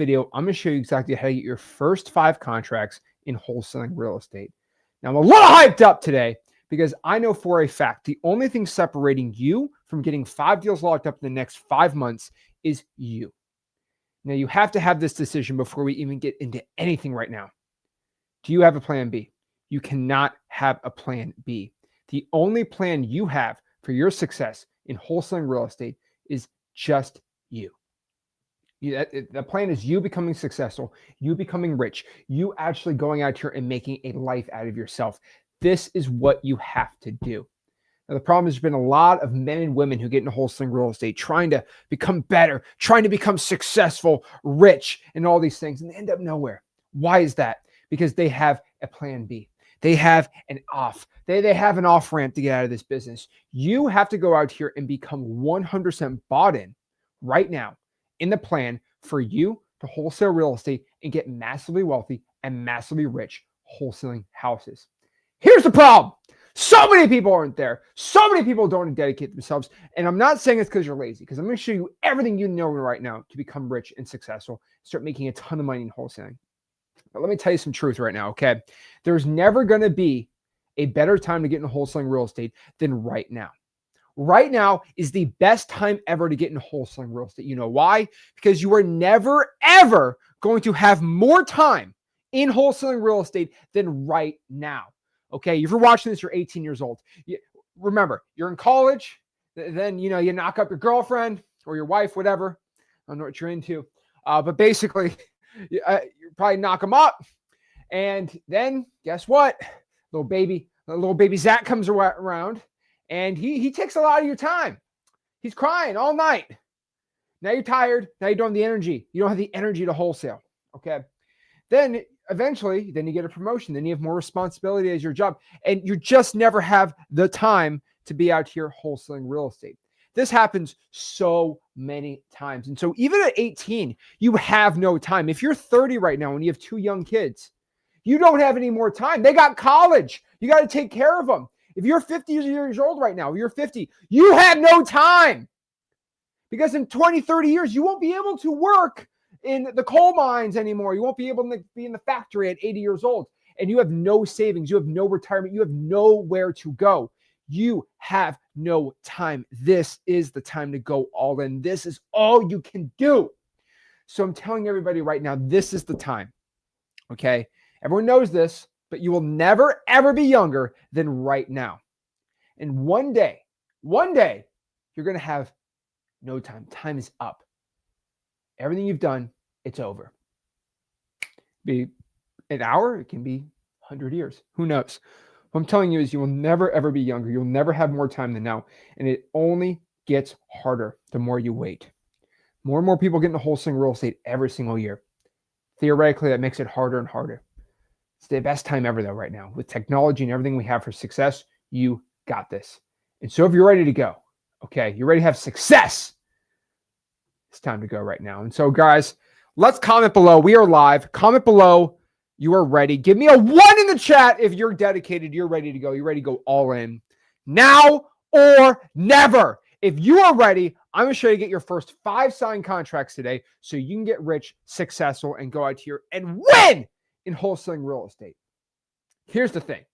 video, I'm going to show you exactly how to get your first 5 contracts in wholesaling real estate. Now, I'm a little hyped up today because I know for a fact the only thing separating you from getting 5 deals locked up in the next 5 months is you. Now, you have to have this decision before we even get into anything right now. Do you have a plan B? You cannot have a plan B. The only plan you have for your success in wholesaling real estate is just you. The plan is you becoming successful, you becoming rich, you actually going out here and making a life out of yourself. This is what you have to do. Now, the problem has been a lot of men and women who get into wholesaling real estate trying to become better, trying to become successful, rich, and all these things, and they end up nowhere. Why is that? Because they have a plan B. They have an off. They have an off ramp to get out of this business. You have to go out here and become 100% bought in right now in the plan for you to wholesale real estate and get massively wealthy and massively rich wholesaling houses. Here's the problem. So many people aren't there. So many people don't dedicate themselves. And I'm not saying it's because you're lazy, because I'm going to show you everything you know right now to become rich and successful, start making a ton of money in wholesaling. But let me tell you some truth right now, okay? There's never going to be a better time to get into wholesaling real estate than right now. Right now is the best time ever to get into wholesaling real estate. You know why? Because you are never, ever going to have more time in wholesaling real estate than right now. Okay, if you're watching this, you're 18 years old. Remember, you're in college, then you knock up your girlfriend or your wife, whatever. I don't know what you're into. But basically, you probably knock them up. And then guess what? Little baby Zach comes around. And he takes a lot of your time. He's crying all night. Now you're tired. Now you don't have the energy. You don't have the energy to wholesale. Okay. Then eventually, you get a promotion. Then you have more responsibility as your job. And you just never have the time to be out here wholesaling real estate. This happens so many times. And so even at 18, you have no time. If you're 30 right now and you have 2 young kids, you don't have any more time. They got college. You got to take care of them. If you're 50 years old right now, you're 50, you have no time. Because in 20, 30 years, you won't be able to work in the coal mines anymore. You won't be able to be in the factory at 80 years old. And you have no savings. You have no retirement. You have nowhere to go. You have no time. This is the time to go all in. This is all you can do. So I'm telling everybody right now, this is the time. Okay? Everyone knows this. But you will never, ever be younger than right now. And one day, you're going to have no time. Time is up. Everything you've done, it's over. Be an hour, it can be 100 years. Who knows? What I'm telling you is you will never, ever be younger. You'll never have more time than now. And it only gets harder the more you wait. More and more people get into wholesaling real estate every single year. Theoretically, that makes it harder and harder. It's the best time ever, though, right now. With technology and everything we have for success, you got this. And so if you're ready to go, okay, you're ready to have success, it's time to go right now. And so, guys, let's comment below. We are live. Comment below. You are ready. Give me a 1 in the chat if you're dedicated. You're ready to go. You're ready to go all in. Now or never. If you are ready, I'm going to show you how to get your first 5 signed contracts today so you can get rich, successful, and go out here and win in wholesaling real estate. Here's the thing.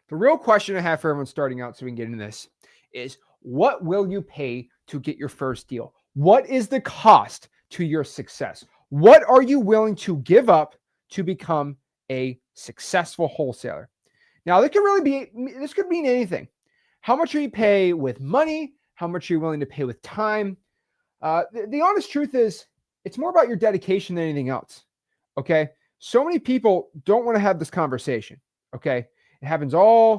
The real question I have for everyone starting out so we can get into this is, what will you pay to get your first deal? What is the cost to your success? What are you willing to give up to become a successful wholesaler? Now, this could mean anything. How much are you pay with money? How much are you willing to pay with time? The honest truth is, it's more about your dedication than anything else. Okay? So many people don't want to have this conversation, okay? It happens all...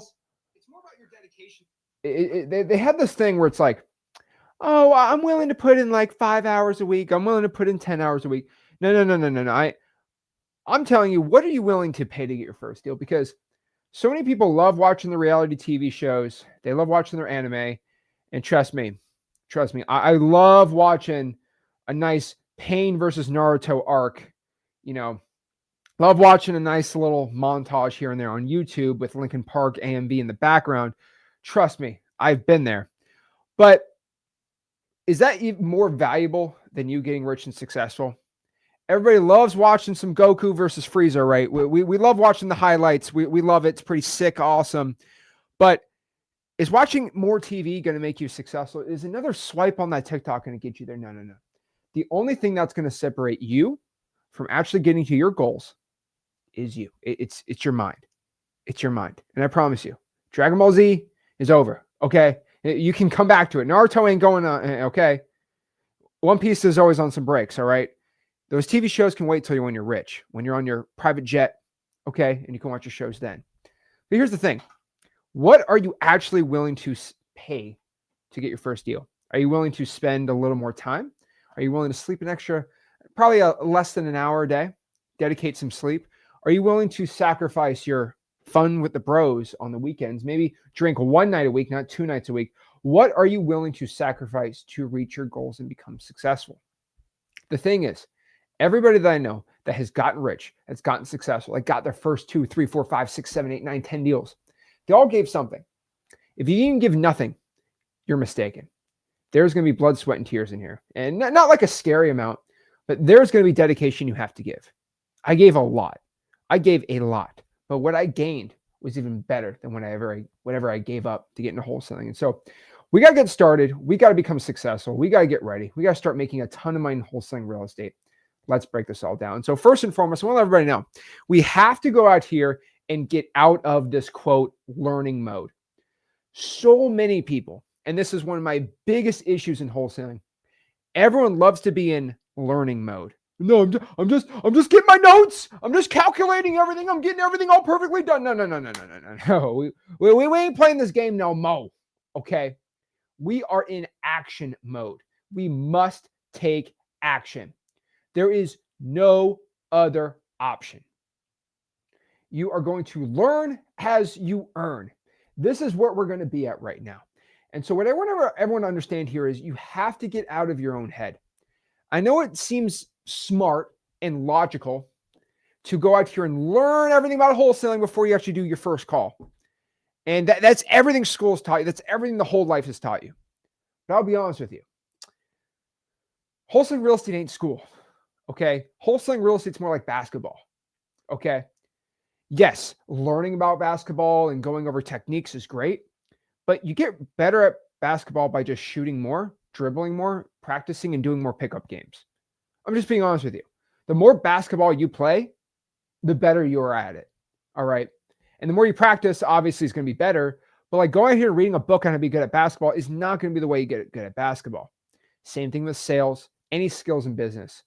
It's more about your dedication. They have this thing where it's like, oh, I'm willing to put in like 5 hours a week. I'm willing to put in 10 hours a week. No. I'm telling you, what are you willing to pay to get your first deal? Because so many people love watching the reality TV shows. They love watching their anime. And trust me, I love watching a nice Pain versus Naruto arc, Love watching a nice little montage here and there on YouTube with Linkin Park AMV in the background. Trust me, I've been there. But is that even more valuable than you getting rich and successful? Everybody loves watching some Goku versus Frieza, right? We love watching the highlights. We love it. It's pretty sick, awesome. But is watching more TV going to make you successful? Is another swipe on that TikTok going to get you there? No, no, no. The only thing that's going to separate you from actually getting to your goals is you. It's your mind. It's your mind. And I promise you, Dragon Ball Z is over. Okay. You can come back to it. Naruto ain't going on. Okay. One Piece is always on some breaks. All right. Those TV shows can wait till when you're rich, when you're on your private jet. Okay. And you can watch your shows then. But here's the thing. What are you actually willing to pay to get your first deal? Are you willing to spend a little more time? Are you willing to sleep an extra, probably less than an hour a day, dedicate some sleep? Are you willing to sacrifice your fun with the bros on the weekends? Maybe drink one night a week, not 2 nights a week. What are you willing to sacrifice to reach your goals and become successful? The thing is, everybody that I know that has gotten rich, has gotten successful, like got their first 2, 3, 4, 5, 6, 7, 8, 9, 10 deals, they all gave something. If you didn't give nothing, you're mistaken. There's going to be blood, sweat, and tears in here. And not like a scary amount, but there's going to be dedication you have to give. I gave a lot. But what I gained was even better than whatever I gave up to get into wholesaling. And so we got to get started. We got to become successful. We got to get ready. We got to start making a ton of money in wholesaling real estate. Let's break this all down. So first and foremost, I want to let everybody know, we have to go out here and get out of this, quote, learning mode. So many people, and this is one of my biggest issues in wholesaling, everyone loves to be in learning mode. No, I'm just getting my notes. I'm just calculating everything. I'm getting everything all perfectly done. No. We ain't playing this game no more. Okay. We are in action mode. We must take action. There is no other option. You are going to learn as you earn. This is what we're going to be at right now. And so what I want everyone to understand here is you have to get out of your own head. I know it seems smart and logical to go out here and learn everything about wholesaling before you actually do your first call. And that's everything school's taught you. That's everything the whole life has taught you. But I'll be honest with you. Wholesaling real estate ain't school. Okay. Wholesaling real estate's more like basketball. Okay. Yes, learning about basketball and going over techniques is great, but you get better at basketball by just shooting more, dribbling more, practicing, and doing more pickup games. I'm just being honest with you. The more basketball you play, the better you're at it. All right. And the more you practice, obviously, is going to be better. But like going out here and reading a book on how to be good at basketball is not going to be the way you get good at basketball. Same thing with sales, any skills in business.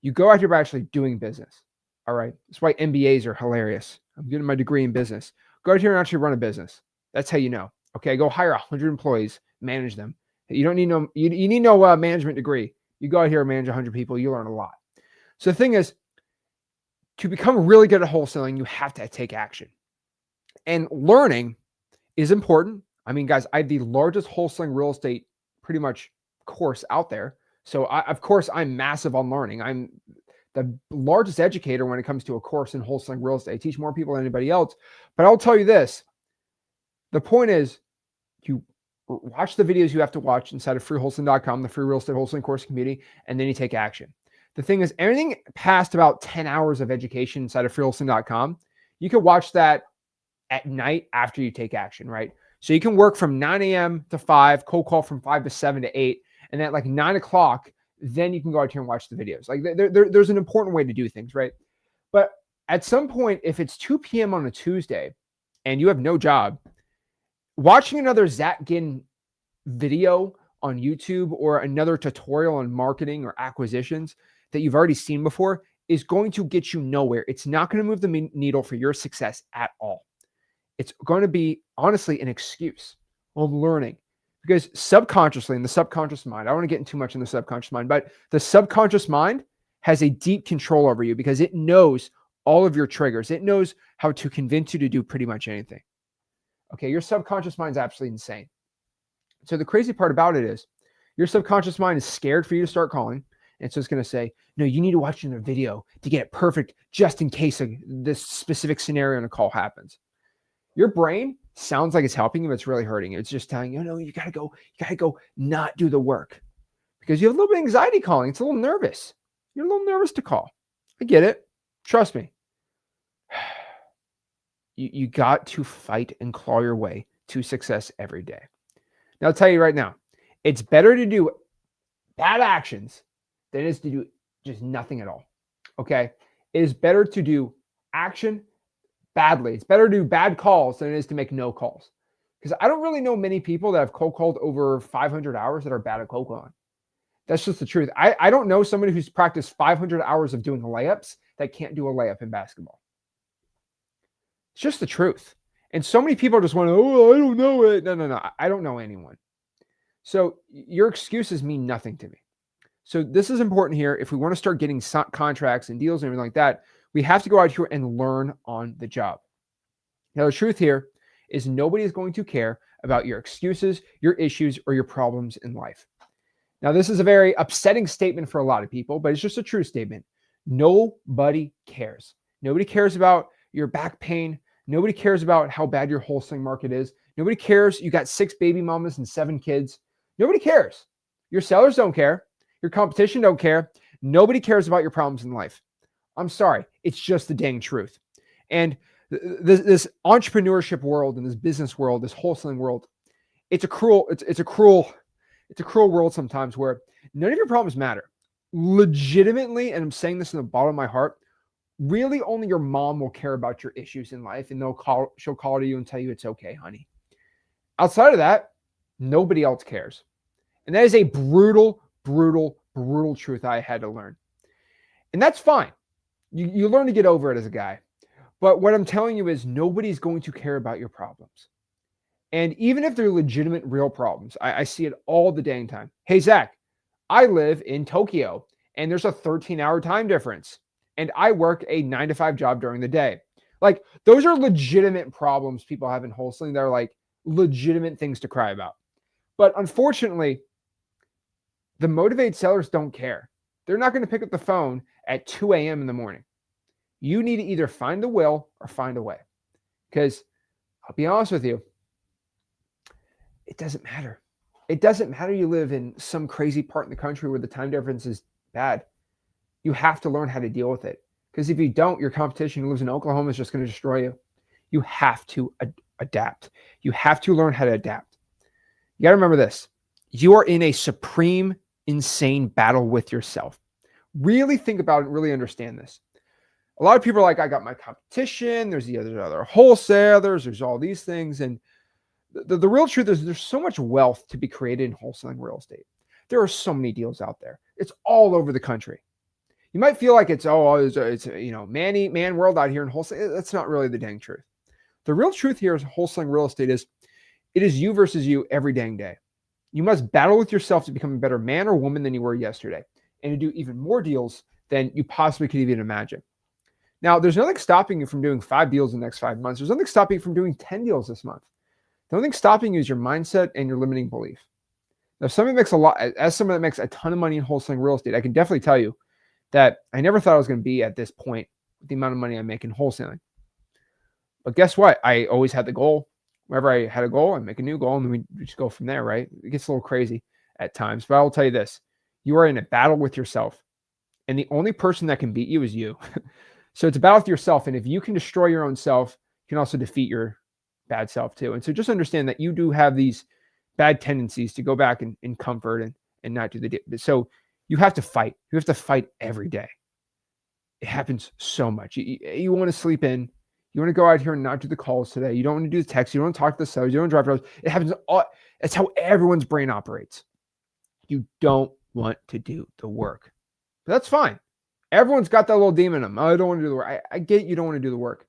You go out here by actually doing business. All right. That's why MBAs are hilarious. I'm getting my degree in business. Go out here and actually run a business. That's how you know. Okay. Go hire 100 employees, manage them. You don't need you need no management degree. You go out here and manage 100 people. You learn a lot. So the thing is, to become really good at wholesaling, you have to take action. And learning is important. I mean, guys, I have the largest wholesaling real estate pretty much course out there. So of course, I'm massive on learning. I'm the largest educator when it comes to a course in wholesaling real estate. I teach more people than anybody else. But I'll tell you this. The point is, you watch the videos you have to watch inside of freewholesaling.com, the free real estate wholesaling course community, and then you take action. The thing is, anything past about 10 hours of education inside of freewholesaling.com, you can watch that at night after you take action, right? So you can work from 9 a.m. to 5, cold call from 5 to 7 to 8, and at like 9 o'clock, then you can go out here and watch the videos. Like there's an important way to do things, right? But at some point, if it's 2 p.m. on a Tuesday and you have no job, watching another Zach Ginn video on YouTube or another tutorial on marketing or acquisitions that you've already seen before is going to get you nowhere. It's not going to move the needle for your success at all. It's going to be, honestly, an excuse of learning. Because subconsciously, in the subconscious mind, I don't want to get into too much in the subconscious mind, but the subconscious mind has a deep control over you because it knows all of your triggers. It knows how to convince you to do pretty much anything. Okay, your subconscious mind is absolutely insane. So the crazy part about it is your subconscious mind is scared for you to start calling. And so it's going to say, no, you need to watch another video to get it perfect just in case this specific scenario in a call happens. Your brain sounds like it's helping you, but it's really hurting you. It's just telling you, no, you got to go not do the work because you have a little bit of anxiety calling. It's a little nervous. You're a little nervous to call. I get it. Trust me. You got to fight and claw your way to success every day. Now, I'll tell you right now, it's better to do bad actions than it is to do just nothing at all. Okay? It is better to do action badly. It's better to do bad calls than it is to make no calls. Because I don't really know many people that have cold called over 500 hours that are bad at cold calling. That's just the truth. I don't know somebody who's practiced 500 hours of doing layups that can't do a layup in basketball. It's just the truth. And so many people just want to, oh, I don't know it. No. I don't know anyone. So your excuses mean nothing to me. So this is important here. If we want to start getting contracts and deals and everything like that, we have to go out here and learn on the job. Now, the truth here is nobody is going to care about your excuses, your issues, or your problems in life. Now, this is a very upsetting statement for a lot of people, but it's just a true statement. Nobody cares. Nobody cares about your back pain. Nobody cares about how bad your wholesaling market is. Nobody cares you got 6 baby mamas and 7 kids. Nobody cares. Your sellers don't care. Your competition don't care. Nobody cares about your problems in life. I'm sorry. It's just the dang truth. And this entrepreneurship world and this business world, this wholesaling world, it's a cruel world sometimes where none of your problems matter. Legitimately, and I'm saying this in the bottom of my heart, really only your mom will care about your issues in life, and she'll call to you and tell you it's okay, honey. Outside of that, nobody else cares. And that is a brutal truth I had to learn. And that's fine. You learn to get over it as a guy. But what I'm telling you is nobody's going to care about your problems. And even if they're legitimate, real problems, I see it all the dang time. Hey, Zach, I live in Tokyo and there's a 13-hour time difference. And I work a 9-to-5 job during the day. Like, those are legitimate problems people have in wholesaling that are like legitimate things to cry about. But unfortunately, the motivated sellers don't care. They're not going to pick up the phone at 2 a.m. in the morning. You need to either find the will or find a way. Because I'll be honest with you, it doesn't matter. It doesn't matter you live in some crazy part in the country where the time difference is bad. You have to learn how to deal with it. Because if you don't, your competition who lives in Oklahoma is just going to destroy you. You have to adapt. You have to learn how to adapt. You got to remember this. You are in a supreme, insane battle with yourself. Really think about it and really understand this. A lot of people are like, I got my competition. There's the other wholesalers. There's all these things. And the real truth is there's so much wealth to be created in wholesaling real estate. There are so many deals out there. It's all over the country. You might feel like it's man world out here in wholesale. That's not really the dang truth. The real truth here is wholesaling real estate is it is you versus you every dang day. You must battle with yourself to become a better man or woman than you were yesterday and to do even more deals than you possibly could even imagine. Now, there's nothing stopping you from doing 5 deals in the next 5 months. There's nothing stopping you from doing 10 deals this month. The only thing stopping you is your mindset and your limiting belief. Now, as someone that makes a ton of money in wholesaling real estate, I can definitely tell you that I never thought I was going to be at this point with the amount of money I make in wholesaling. But guess what? I always had the goal. Whenever I had a goal, I make a new goal, and then we just go from there, right? It gets a little crazy at times. But I will tell you this. You are in a battle with yourself, and the only person that can beat you is you. So it's a battle with yourself, and if you can destroy your own self, you can also defeat your bad self too. And so just understand that you do have these bad tendencies to go back in comfort and not do the deal. So you have to fight. You have to fight every day. It happens so much. You want to sleep in. You want to go out here and not do the calls today. You don't want to do the text. You don't want to talk to the sellers. You don't want to drive. It happens. That's how everyone's brain operates. You don't want to do the work. But that's fine. Everyone's got that little demon in them. Oh, I don't want to do the work. I get you don't want to do the work.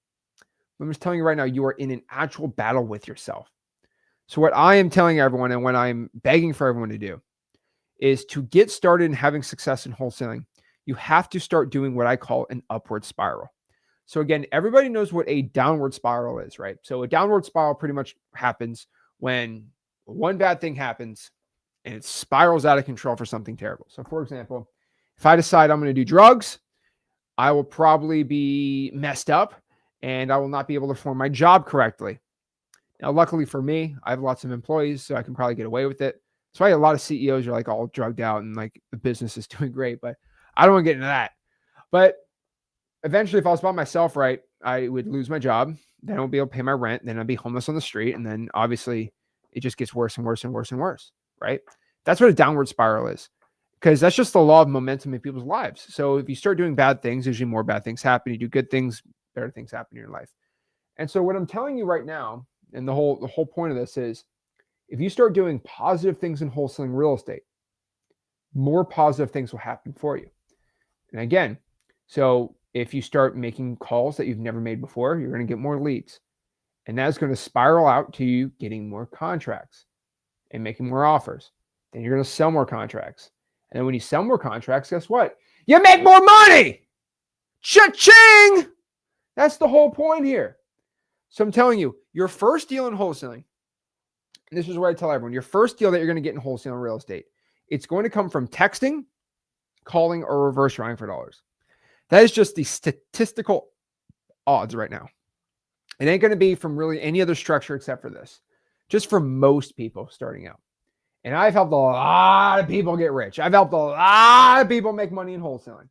I'm just telling you right now, you are in an actual battle with yourself. So what I am telling everyone and what I'm begging for everyone to do is to get started in having success in wholesaling, you have to start doing what I call an upward spiral. So again, everybody knows what a downward spiral is, right? So a downward spiral pretty much happens when one bad thing happens and it spirals out of control for something terrible. So for example, if I decide I'm going to do drugs, I will probably be messed up and I will not be able to perform my job correctly. Now, luckily for me, I have lots of employees, so I can probably get away with it. That's why a lot of CEOs are like all drugged out and like the business is doing great, but I don't want to get into that. But eventually, if I was by myself, right, I would lose my job. Then I won't be able to pay my rent. Then I'd be homeless on the street. And then obviously it just gets worse and worse and worse and worse, right? That's what a downward spiral is, because that's just the law of momentum in people's lives. So if you start doing bad things, usually more bad things happen. You do good things, better things happen in your life. And so what I'm telling you right now, and the whole point of this is, if you start doing positive things in wholesaling real estate, more positive things will happen for you. And again, so if you start making calls that you've never made before, you're going to get more leads. And that's going to spiral out to you getting more contracts and making more offers. Then you're going to sell more contracts. And then when you sell more contracts, guess what? You make more money. Cha-ching! That's the whole point here. So I'm telling you, your first deal in wholesaling, and this is what I tell everyone, your first deal that you're going to get in wholesaling real estate, it's going to come from texting, calling, or reverse routing for dollars. That is just the statistical odds right now. It ain't going to be from really any other structure except for this, just for most people starting out. And I've helped a lot of people get rich. I've helped a lot of people make money in wholesaling.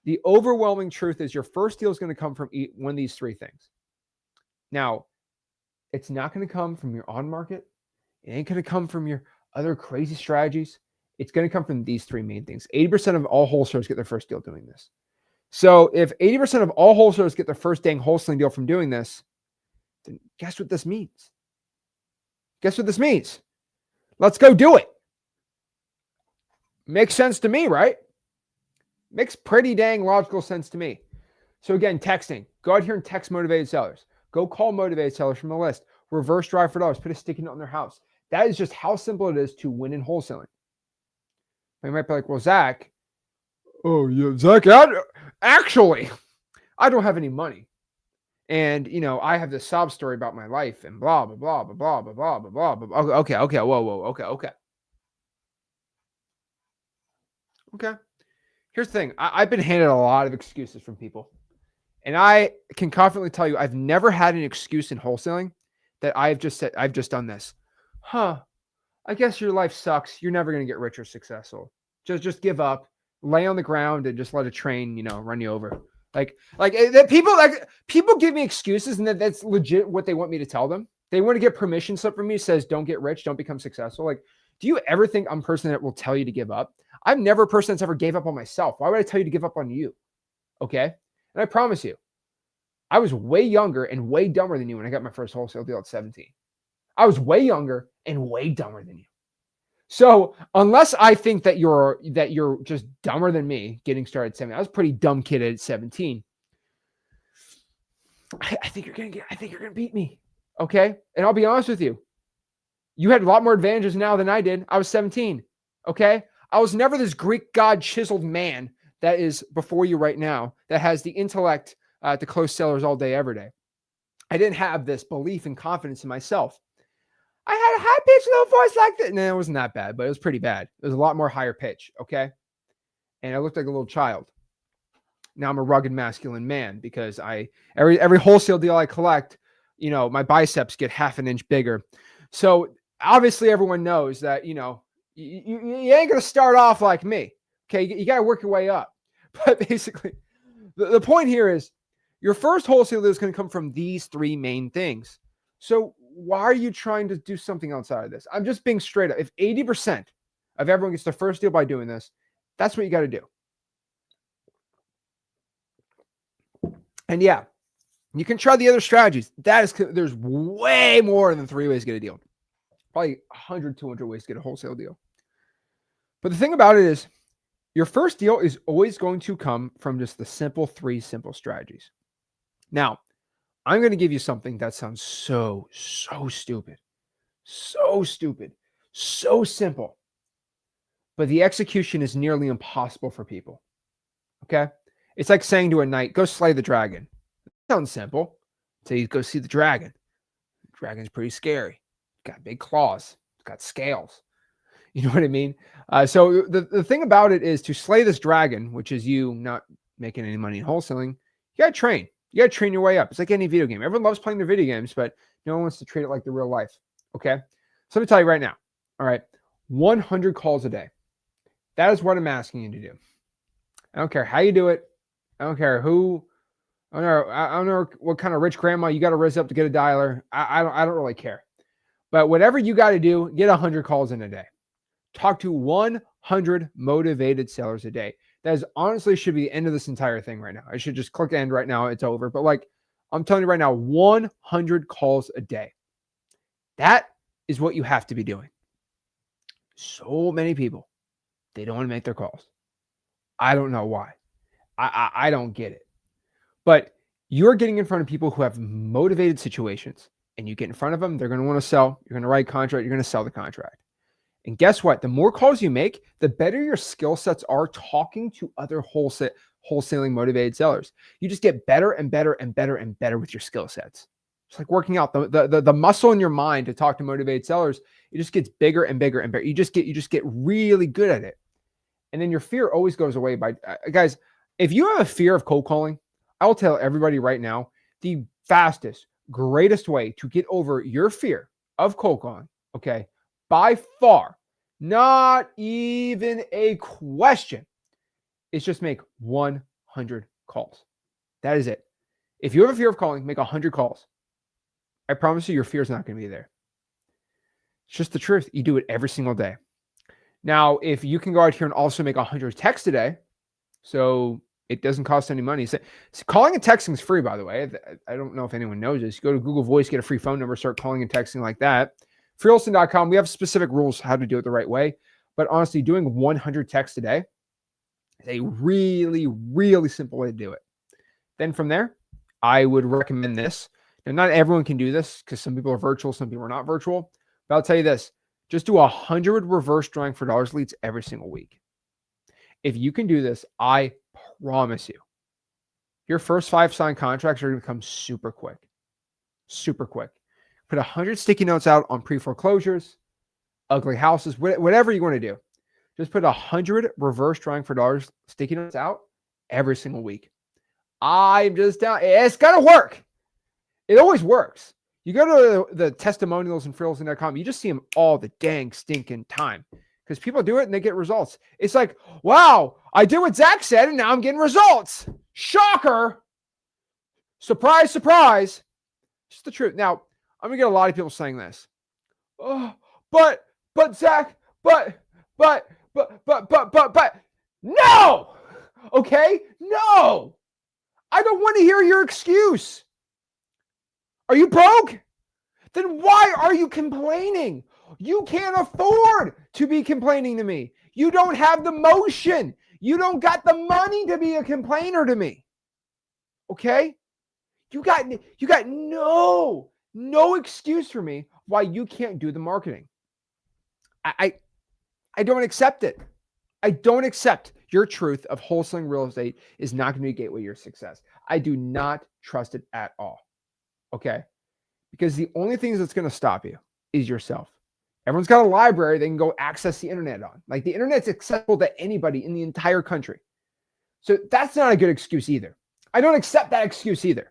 The overwhelming truth is your first deal is going to come from one of these three things. Now, it's not going to come from your on market. It ain't going to come from your other crazy strategies. It's going to come from these three main things. 80% of all wholesalers get their first deal doing this. So if 80% of all wholesalers get their first dang wholesaling deal from doing this, then guess what this means? Guess what this means? Let's go do it. Makes sense to me, right? Makes pretty dang logical sense to me. So again, texting. Go out here and text motivated sellers. Go call motivated sellers from the list. Reverse drive for dollars. Put a sticky note on their house. That is just how simple it is to win in wholesaling. You might be like, well, Zach, oh yeah, Zach, actually, I don't have any money. And, I have this sob story about my life and blah, blah, blah, blah, blah, blah, blah, blah, blah, blah. Okay, whoa, okay. Here's the thing. I've been handed a lot of excuses from people. And I can confidently tell you, I've never had an excuse in wholesaling that I've just said, I've just done this. I guess your life sucks. You're never going to get rich or successful. Just give up, lay on the ground, and just let a train, run you over. Like people give me excuses, and that's legit what they want me to tell them. They want to get permission slip from me. Says don't get rich, don't become successful. Like, do you ever think I'm a person that will tell you to give up? I'm never a person that's ever gave up on myself. Why would I tell you to give up on you? Okay, and I promise you, I was way younger and way dumber than you when I got my first wholesale deal at 17. I was way younger and way dumber than you. So unless I think that you're just dumber than me getting started at 17, I was a pretty dumb kid at 17. I think you're gonna beat me. Okay. And I'll be honest with you. You had a lot more advantages now than I did. I was 17. Okay. I was never this Greek god chiseled man that is before you right now that has the intellect to close sellers all day, every day. I didn't have this belief and confidence in myself. I had a high-pitched little voice like that. No, it wasn't that bad, but it was pretty bad. It was a lot more higher pitch, okay? And I looked like a little child. Now I'm a rugged, masculine man because every wholesale deal I collect, my biceps get half an inch bigger. So obviously everyone knows that, you ain't going to start off like me, okay? You got to work your way up. But basically, the point here is your first wholesale deal is going to come from these three main things. So why are you trying to do something outside of this? I'm just being straight up. If 80% of everyone gets their first deal by doing this, that's what you got to do. And yeah, you can try the other strategies. There's way more than 3 ways to get a deal. Probably 100, 200 ways to get a wholesale deal. But the thing about it is your first deal is always going to come from just the three simple strategies. Now, I'm going to give you something that sounds so stupid, so simple, but the execution is nearly impossible for people. Okay. It's like saying to a knight, go slay the dragon. That sounds simple. So you go see the dragon. The dragon's pretty scary. It's got big claws. It's got scales. You know what I mean? So the thing about it is to slay this dragon, which is you not making any money in wholesaling, you got to train. You got to train your way up. It's like any video game. Everyone loves playing their video games, but no one wants to treat it like the real life. Okay. So let me tell you right now. All right. 100 calls a day. That is what I'm asking you to do. I don't care how you do it. I don't care who. I don't know what kind of rich grandma you got to raise up to get a dialer. I don't really care. But whatever you got to do, get 100 calls in a day. Talk to 100 motivated sellers a day. That is honestly should be the end of this entire thing right now. I should just click end right now. It's over. But like I'm telling you right now, 100 calls a day. That is what you have to be doing. So many people, they don't want to make their calls. I don't know why. I don't get it. But you're getting in front of people who have motivated situations, and you get in front of them, they're going to want to sell. You're going to write a contract. You're going to sell the contract. And guess what? The more calls you make, the better your skill sets are talking to other wholesaling motivated sellers. You just get better and better and better and better with your skill sets. It's like working out. The muscle in your mind to talk to motivated sellers, it just gets bigger and bigger and bigger. You just get really good at it. And then your fear always goes away by guys, if you have a fear of cold calling, I will tell everybody right now, the fastest, greatest way to get over your fear of cold calling, okay, by far, not even a question, is just make 100 calls. That is it. If you have a fear of calling, make 100 calls. I promise you, your fear is not going to be there. It's just the truth. You do it every single day. Now, if you can go out here and also make 100 texts a day, so it doesn't cost any money. So calling and texting is free, by the way. I don't know if anyone knows this. You go to Google Voice, get a free phone number, start calling and texting like that. Freewholesaling.com, we have specific rules how to do it the right way. But honestly, doing 100 texts a day is a really, really simple way to do it. Then from there, I would recommend this. Now, not everyone can do this because some people are virtual, some people are not virtual. But I'll tell you this, just do 100 reverse drawing for dollars leads every single week. If you can do this, I promise you, your first 5 signed contracts are going to come super quick. Super quick. Put 100 sticky notes out on pre-foreclosures, ugly houses, whatever you want to do. Just put 100 reverse drawing for dollars sticky notes out every single week. I'm just down. It's going to work. It always works. You go to the testimonials and freewholesaling.com, you just see them all the dang stinking time. Because people do it and they get results. It's like, wow, I did what Zach said and now I'm getting results. Shocker. Surprise, surprise. It's the truth. Now, I'm going to get a lot of people saying this. Oh, but Zach, but, no. Okay? No. I don't want to hear your excuse. Are you broke? Then why are you complaining? You can't afford to be complaining to me. You don't have the motion. You don't got the money to be a complainer to me. Okay? You got no excuse for me why you can't do the marketing. I don't accept it. I don't accept your truth of wholesaling real estate is not going to be a gateway to your success. I do not trust it at all. Okay? Because the only thing that's going to stop you is yourself. Everyone's got a library they can go access the internet on. Like the internet's accessible to anybody in the entire country. So that's not a good excuse either. I don't accept that excuse either.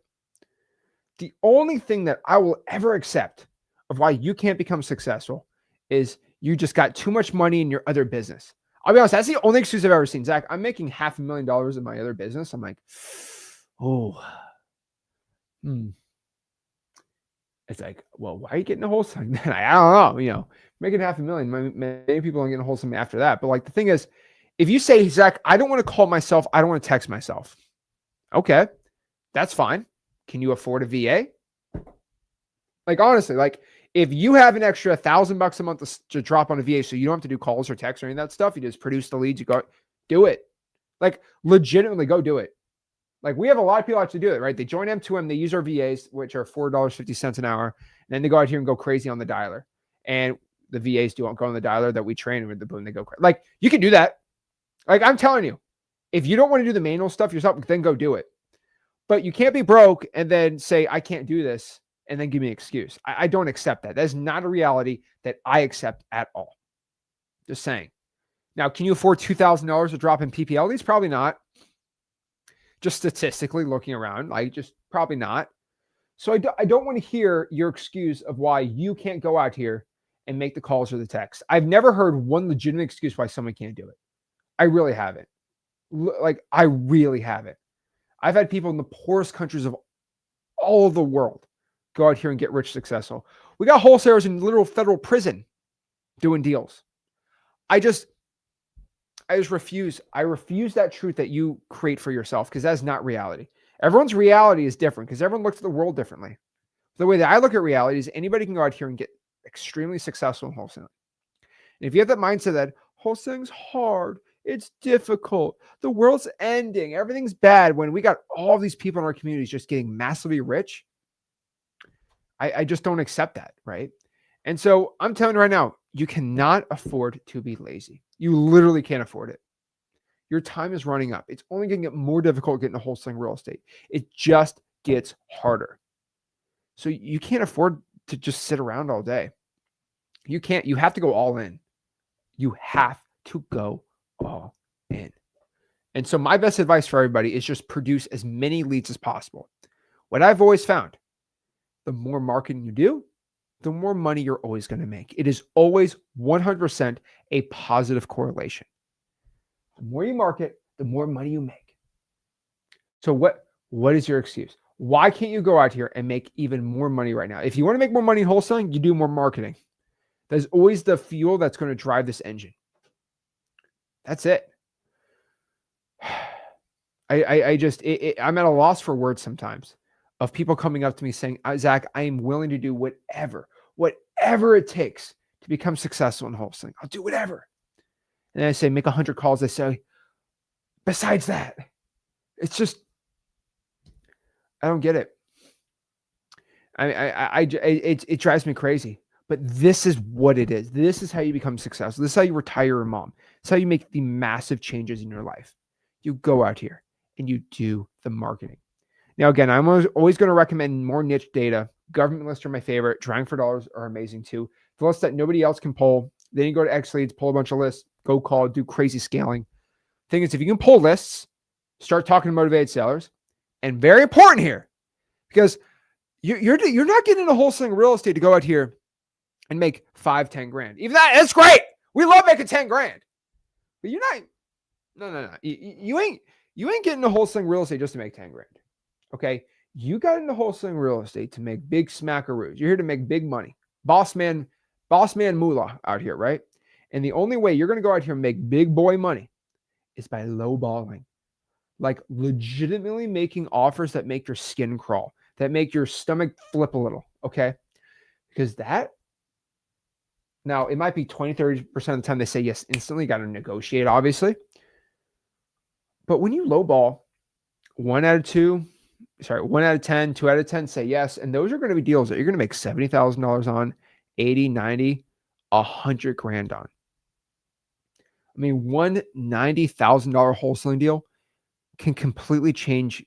The only thing that I will ever accept of why you can't become successful is you just got too much money in your other business. I'll be honest, that's the only excuse I've ever seen. Zach, I'm making $500,000 in my other business. I'm like, It's like, well, why are you getting a wholesaling then? I don't know, making $500,000. Many people aren't getting a wholesaling after that. But like the thing is, if you say, Zach, I don't want to call myself, I don't want to text myself. Okay, that's fine. Can you afford a VA? Like honestly, like if you have an extra $1,000 a month to drop on a VA, so you don't have to do calls or texts or any of that stuff, you just produce the leads, you go do it. Like legitimately go do it. Like we have a lot of people actually do it, right? They join M2M, they use our VAs, which are $4.50 an hour. And then they go out here and go crazy on the dialer. And the VAs don't go on the dialer that we train with the boom, they go crazy. Like you can do that. Like I'm telling you, if you don't want to do the manual stuff yourself, then go do it. But you can't be broke and then say, I can't do this and then give me an excuse. I don't accept that. That is not a reality that I accept at all. Just saying. Now, can you afford $2,000 to drop in PPL leads? Probably not. Just statistically looking around, like just probably not. So I don't want to hear your excuse of why you can't go out here and make the calls or the texts. I've never heard one legitimate excuse why someone can't do it. I really haven't. Like I really haven't. I've had people in the poorest countries of all of the world go out here and get rich successful. We got wholesalers in literal federal prison doing deals. I just refuse. I refuse that truth that you create for yourself, because that's not reality. Everyone's reality is different because everyone looks at the world differently. The way that I look at reality is anybody can go out here and get extremely successful in wholesaling. And if you have that mindset that wholesaling's hard, it's difficult, the world's ending, everything's bad, when we got all these people in our communities just getting massively rich, I just don't accept that, right? And so I'm telling you right now, you cannot afford to be lazy. You literally can't afford it. Your time is running up. It's only going to get more difficult getting into wholesaling real estate. It just gets harder. So you can't afford to just sit around all day. You can't. You have to go all in. You have to go all in. And so my best advice for everybody is just produce as many leads as possible. What I've always found, the more marketing you do, the more money you're always going to make. It is always 100% a positive correlation. The more you market, the more money you make. So what is your excuse? Why can't you go out here and make even more money right now? If you want to make more money in wholesaling, you do more marketing. That's always the fuel that's going to drive this engine. That's it. I'm at a loss for words sometimes of people coming up to me saying, Zach, I am willing to do whatever it takes to become successful in wholesaling. I'll do whatever. And then I say, make 100 calls. They say, besides that, it's just, I don't get it. It drives me crazy. But this is what it is. This is how you become successful. This is how you retire your mom. This is how you make the massive changes in your life. You go out here and you do the marketing. Now, again, I'm always going to recommend more niche data. Government lists are my favorite. Trying for dollars are amazing too. The lists that nobody else can pull. Then you go to XLeads, pull a bunch of lists, go call, do crazy scaling. Thing is, if you can pull lists, start talking to motivated sellers. And very important here, because you're not getting into wholesaling real estate to go out here and make 5-10 grand. Even that's great. We love making 10 grand. But you're not, no. You ain't getting into wholesaling real estate just to make 10 grand. Okay. You got into wholesaling real estate to make big smackaroos. You're here to make big money. Boss man moolah out here, right? And the only way you're going to go out here and make big boy money is by lowballing. Like legitimately making offers that make your skin crawl, that make your stomach flip a little. Okay. Because now it might be 20-30% of the time they say yes instantly. Got to negotiate, obviously. But when you lowball, 1 out of 10, 2 out of 10 say yes. And those are going to be deals that you're going to make $70,000 on, 80, 90, 100 grand on. I mean, one $90,000 wholesaling deal can completely change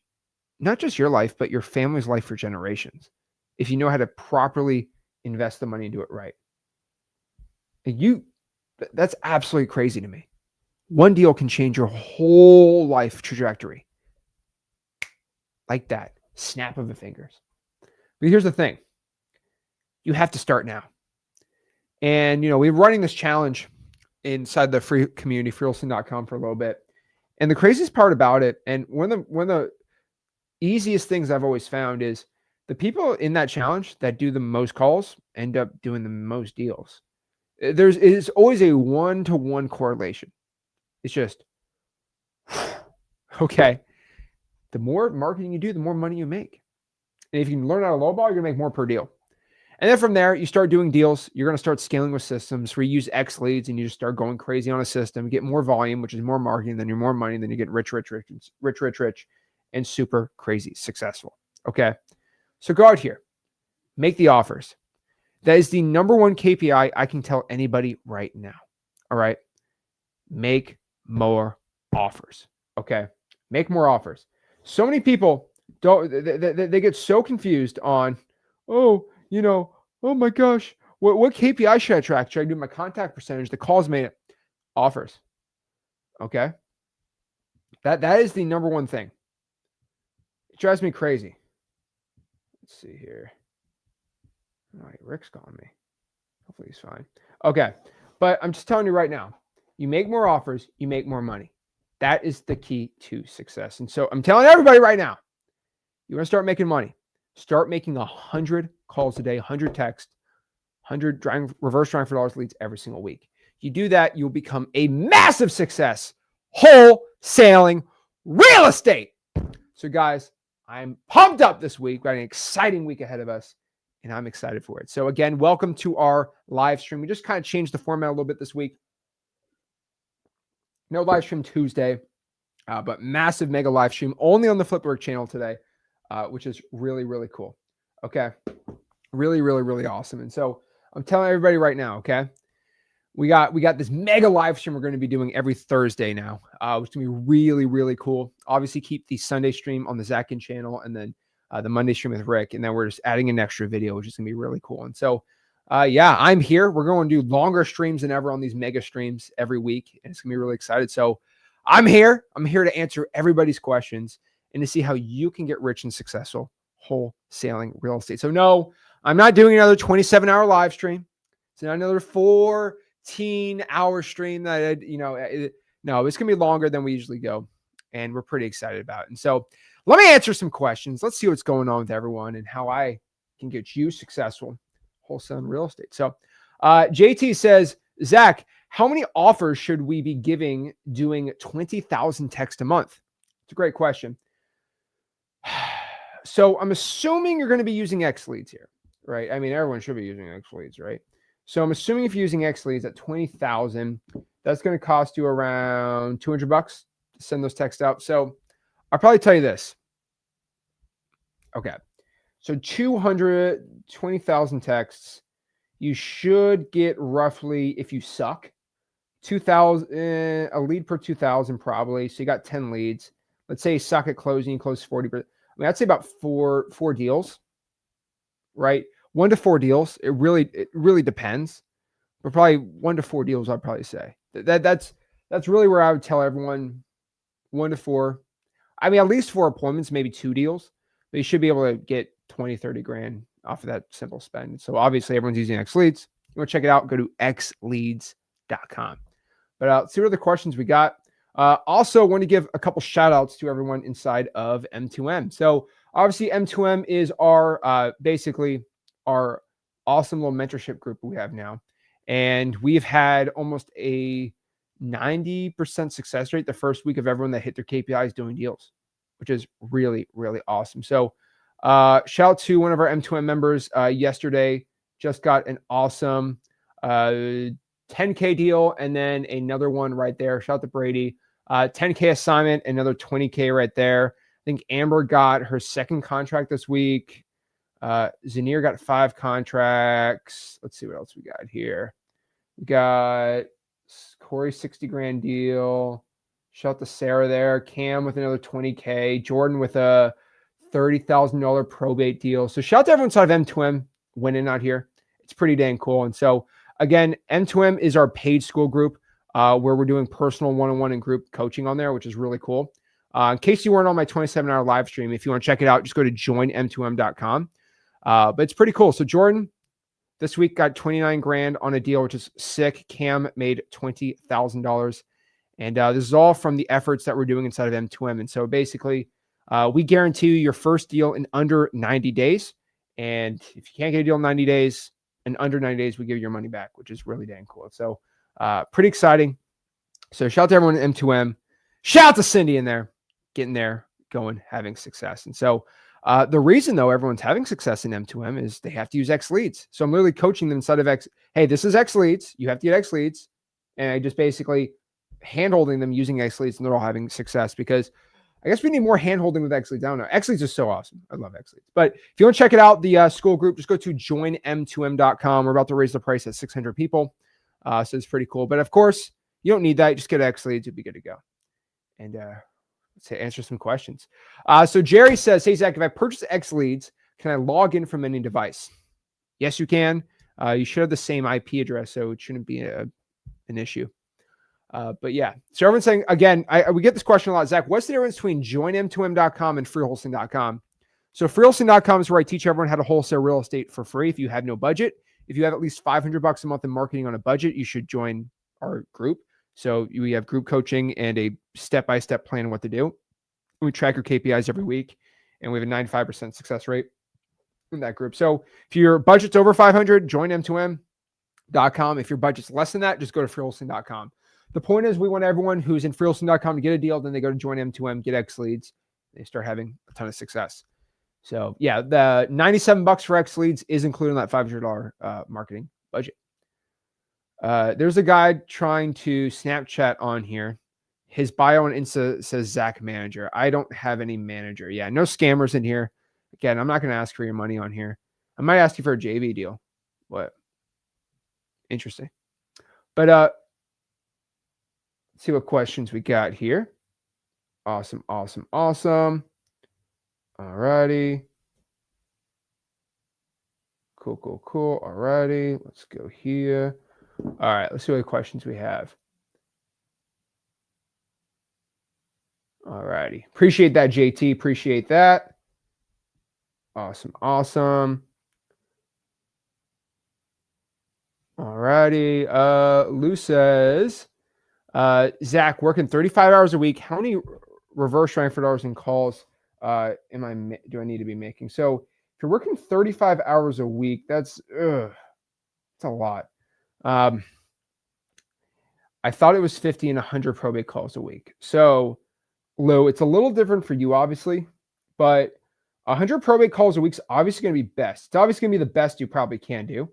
not just your life, but your family's life for generations. If you know how to properly invest the money and do it right. That's absolutely crazy to me. One deal can change your whole life trajectory. Like that. Snap of the fingers. But here's the thing. You have to start now. And, we're running this challenge inside the free community, freewholesaling.com, for a little bit. And the craziest part about it, and one of the easiest things I've always found is the people in that challenge that do the most calls end up doing the most deals. It's always a 1-to-1 correlation. It's just, okay. The more marketing you do, the more money you make. And if you can learn how to lowball, you're going to make more per deal. And then from there, you start doing deals. You're going to start scaling with systems where you use XLeads and you just start going crazy on a system, get more volume, which is more marketing, then you're more money, then you get rich, and super crazy successful. Okay. So go out here, make the offers. That is the number one KPI I can tell anybody right now. All right. Make more offers. Okay. Make more offers. So many people they get so confused on, oh my gosh, what KPI should I track? Should I do my contact percentage, the calls made, offers? Okay. That is the number one thing. It drives me crazy. Let's see here. All right, Rick's calling me. Hopefully he's fine. Okay. But I'm just telling you right now, you make more offers, you make more money. That is the key to success. And so I'm telling everybody right now, you want to start making money. Start making 100 calls a day, 100 texts, 100 reverse drawing for dollars leads every single week. You do that, you'll become a massive success wholesaling real estate. So guys, I'm pumped up this week. We've got an exciting week ahead of us, and I'm excited for it. So again, welcome to our live stream. We just kind of changed the format a little bit this week. No live stream Tuesday, but massive mega live stream only on the Flipwork channel today, which is really, really cool. Okay. Really, really, really awesome. And so I'm telling everybody right now, okay, we got this mega live stream we're going to be doing every Thursday now, which is going to be really, really cool. Obviously, keep the Sunday stream on the Zackin channel, and then the Monday stream with Rick, and then we're just adding an extra video, which is going to be really cool. And so, yeah, I'm here. We're going to do longer streams than ever on these mega streams every week, and it's going to be really excited. So I'm here. I'm here to answer everybody's questions and to see how you can get rich and successful wholesaling real estate. So no, I'm not doing another 27-hour live stream. It's not another 14-hour stream that, no, it's going to be longer than we usually go. And we're pretty excited about it. And so let me answer some questions. Let's see what's going on with everyone and how I can get you successful wholesaling real estate. So JT says, Zach, how many offers should we be giving doing 20,000 texts a month? It's a great question. So I'm assuming you're going to be using XLeads here, right? I mean, everyone should be using XLeads, right? So I'm assuming if you're using XLeads at 20,000, that's going to cost you around $200 to send those texts out. So I'll probably tell you this. Okay. So 20,000 texts, you should get roughly, if you suck, 2,000, a lead per 2,000 probably. So you got 10 leads. Let's say you suck at closing, you close 40%. I mean, I'd say about four deals, right? 1 to 4 deals. It really depends, but probably 1 to 4 deals. I'd probably say that's really where I would tell everyone 1 to 4. I mean, at least 4 appointments, maybe 2 deals, but you should be able to get 20, 30 grand off of that simple spend. So obviously everyone's using XLeads. You want to check it out, go to xleads.com. But let's see what other questions we got. Also want to give a couple shout outs to everyone inside of M2M. So obviously M2M is our, basically our awesome little mentorship group we have now. And we've had almost a 90% success rate the first week of everyone that hit their KPIs doing deals, which is really, really awesome. So shout out to one of our M2M members yesterday, just got an awesome 10K deal, and then another one right there. Shout out to Brady. 10K assignment, another 20K right there. I think Amber got her second contract this week. Zanir got 5 contracts. Let's see what else we got here. We got Corey 60 grand deal. Shout out to Sarah there. Cam with another 20K. Jordan with a $30,000 probate deal. So shout out to everyone inside of M2M winning out here. It's pretty dang cool. And so again, M2M is our paid school group where we're doing personal one-on-one and group coaching on there, which is really cool. In case you weren't on my 27-hour live stream, if you want to check it out, just go to joinm2m.com. But it's pretty cool. So Jordan this week got 29 grand on a deal, which is sick. Cam made $20,000. And this is all from the efforts that we're doing inside of M2M. And so basically, we guarantee you your first deal in under 90 days. And if you can't get a deal in 90 days, in under 90 days, we give you your money back, which is really dang cool. So pretty exciting. So shout out to everyone at M2M. Shout out to Cindy in there, getting there, going, having success. And so the reason, though, everyone's having success in M2M is they have to use XLeads. So I'm literally coaching them inside of hey, this is XLeads. You have to get XLeads. And I just basically hand-holding them using XLeads, and they're all having success because I guess we need more hand-holding with XLeads. I don't know. XLeads is so awesome. I love XLeads. But if you want to check it out, the school group, just go to joinm2m.com. We're about to raise the price at 600 people. So it's pretty cool. But of course, you don't need that. Just get XLeads. You'll be good to go. And let's answer some questions. So Jerry says, hey, Zach, if I purchase XLeads, can I log in from any device? Yes, you can. You should have the same IP address, so it shouldn't be an issue. But yeah, so everyone's saying, again, we get this question a lot, Zach, what's the difference between joinm2m.com and freewholesaling.com? So freewholesaling.com is where I teach everyone how to wholesale real estate for free. If you have no budget, if you have at least $500 a month in marketing on a budget, you should join our group. So we have group coaching and a step-by-step plan on what to do. We track your KPIs every week, and we have a 95% success rate in that group. So if your budget's over 500, join M2M.com. If your budget's less than that, just go to freewholesaling.com. The point is we want everyone who's in freewholesaling.com to get a deal. Then they go to join M2M, get XLeads. They start having a ton of success. So yeah, the $97 for XLeads is included in that $500 marketing budget. There's a guy trying to Snapchat on here. His bio on Insta says Zach Manager. I don't have any manager. Yeah, no scammers in here. Again, I'm not going to ask for your money on here. I might ask you for a JV deal. What? Interesting. But let's see what questions we got here. Awesome. All righty. Cool. All righty. Let's go here. All right. Let's see what questions we have. All righty. Appreciate that, JT. Appreciate that. Awesome. All righty. Lou says, Zach, working 35 hours a week. How many reverse transfer dollars in calls do I need to be making? So if you're working 35 hours a week, that's a lot. I thought it was 50 and 100 probate calls a week. So Lou, it's a little different for you, obviously, but 100 probate calls a week is obviously going to be best. It's obviously going to be the best you probably can do.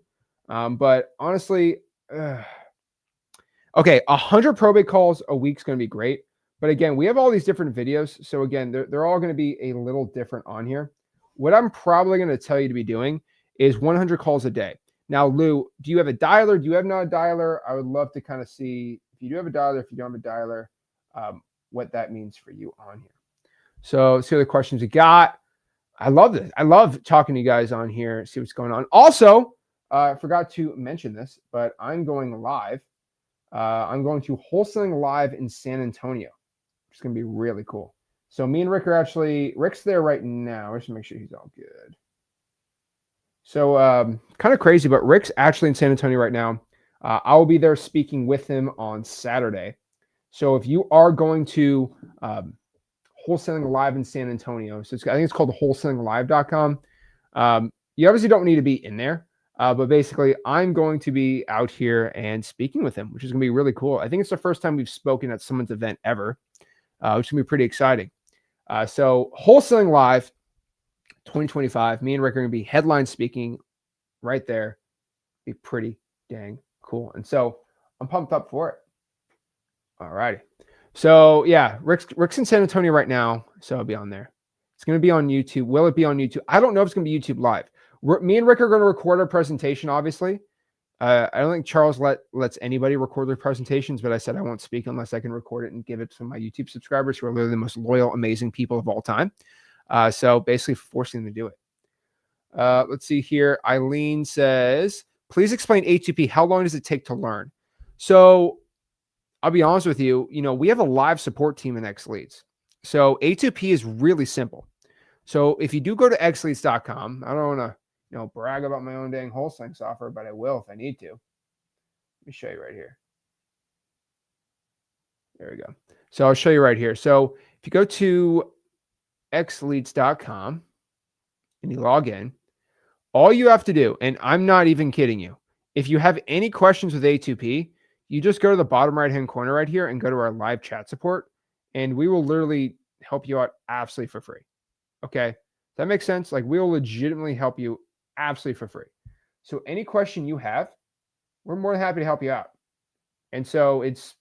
But honestly, okay, 100 probate calls a week is going to be great. But again, we have all these different videos. So again, they're all going to be a little different on here. What I'm probably going to tell you to be doing is 100 calls a day. Now, Lou, do you have a dialer? Do you have not a dialer? I would love to kind of see if you do have a dialer, if you don't have a dialer, what that means for you on here. So see the questions we got. I love this. I love talking to you guys on here, see what's going on. Also, I forgot to mention this, but I'm going live. I'm going to Wholesaling Live in San Antonio. It's going to be really cool. So me and Rick are Rick's there right now. Let's make sure he's all good. So kind of crazy, but Rick's actually in San Antonio right now. I will be there speaking with him on Saturday. So if you are going to Wholesaling Live in San Antonio, so I think it's called wholesalinglive.com. You obviously don't need to be in there, but basically I'm going to be out here and speaking with him, which is going to be really cool. I think it's the first time we've spoken at someone's event ever, which is going to be pretty exciting. So Wholesaling Live 2025, me and Rick are going to be headline speaking right there. Be pretty dang cool. And so I'm pumped up for it. All righty. So yeah, Rick's in San Antonio right now, so I'll be on there. It's going to be on YouTube. Will it be on YouTube? I don't know if it's going to be YouTube Live. Me and Rick are going to record our presentation, obviously. I don't think Charles lets anybody record their presentations, but I said I won't speak unless I can record it and give it to my YouTube subscribers who are literally the most loyal, amazing people of all time. So basically forcing them to do it. Let's see here. Eileen says, please explain A2P. How long does it take to learn? So I'll be honest with you, we have a live support team in XLeads. So A2P is really simple. So if you do go to XLeads.com, I don't want to, brag about my own dang wholesaling software, but I will if I need to. Let me show you right here. There we go. So I'll show you right here. So if you go to XLeads.com and you log in, all you have to do, and I'm not even kidding you, if you have any questions with A2P, you just go to the bottom right-hand corner right here and go to our live chat support, and we will literally help you out absolutely for free. Okay? Does that make sense? Like, we will legitimately help you absolutely for free. So any question you have, we're more than happy to help you out. And so it's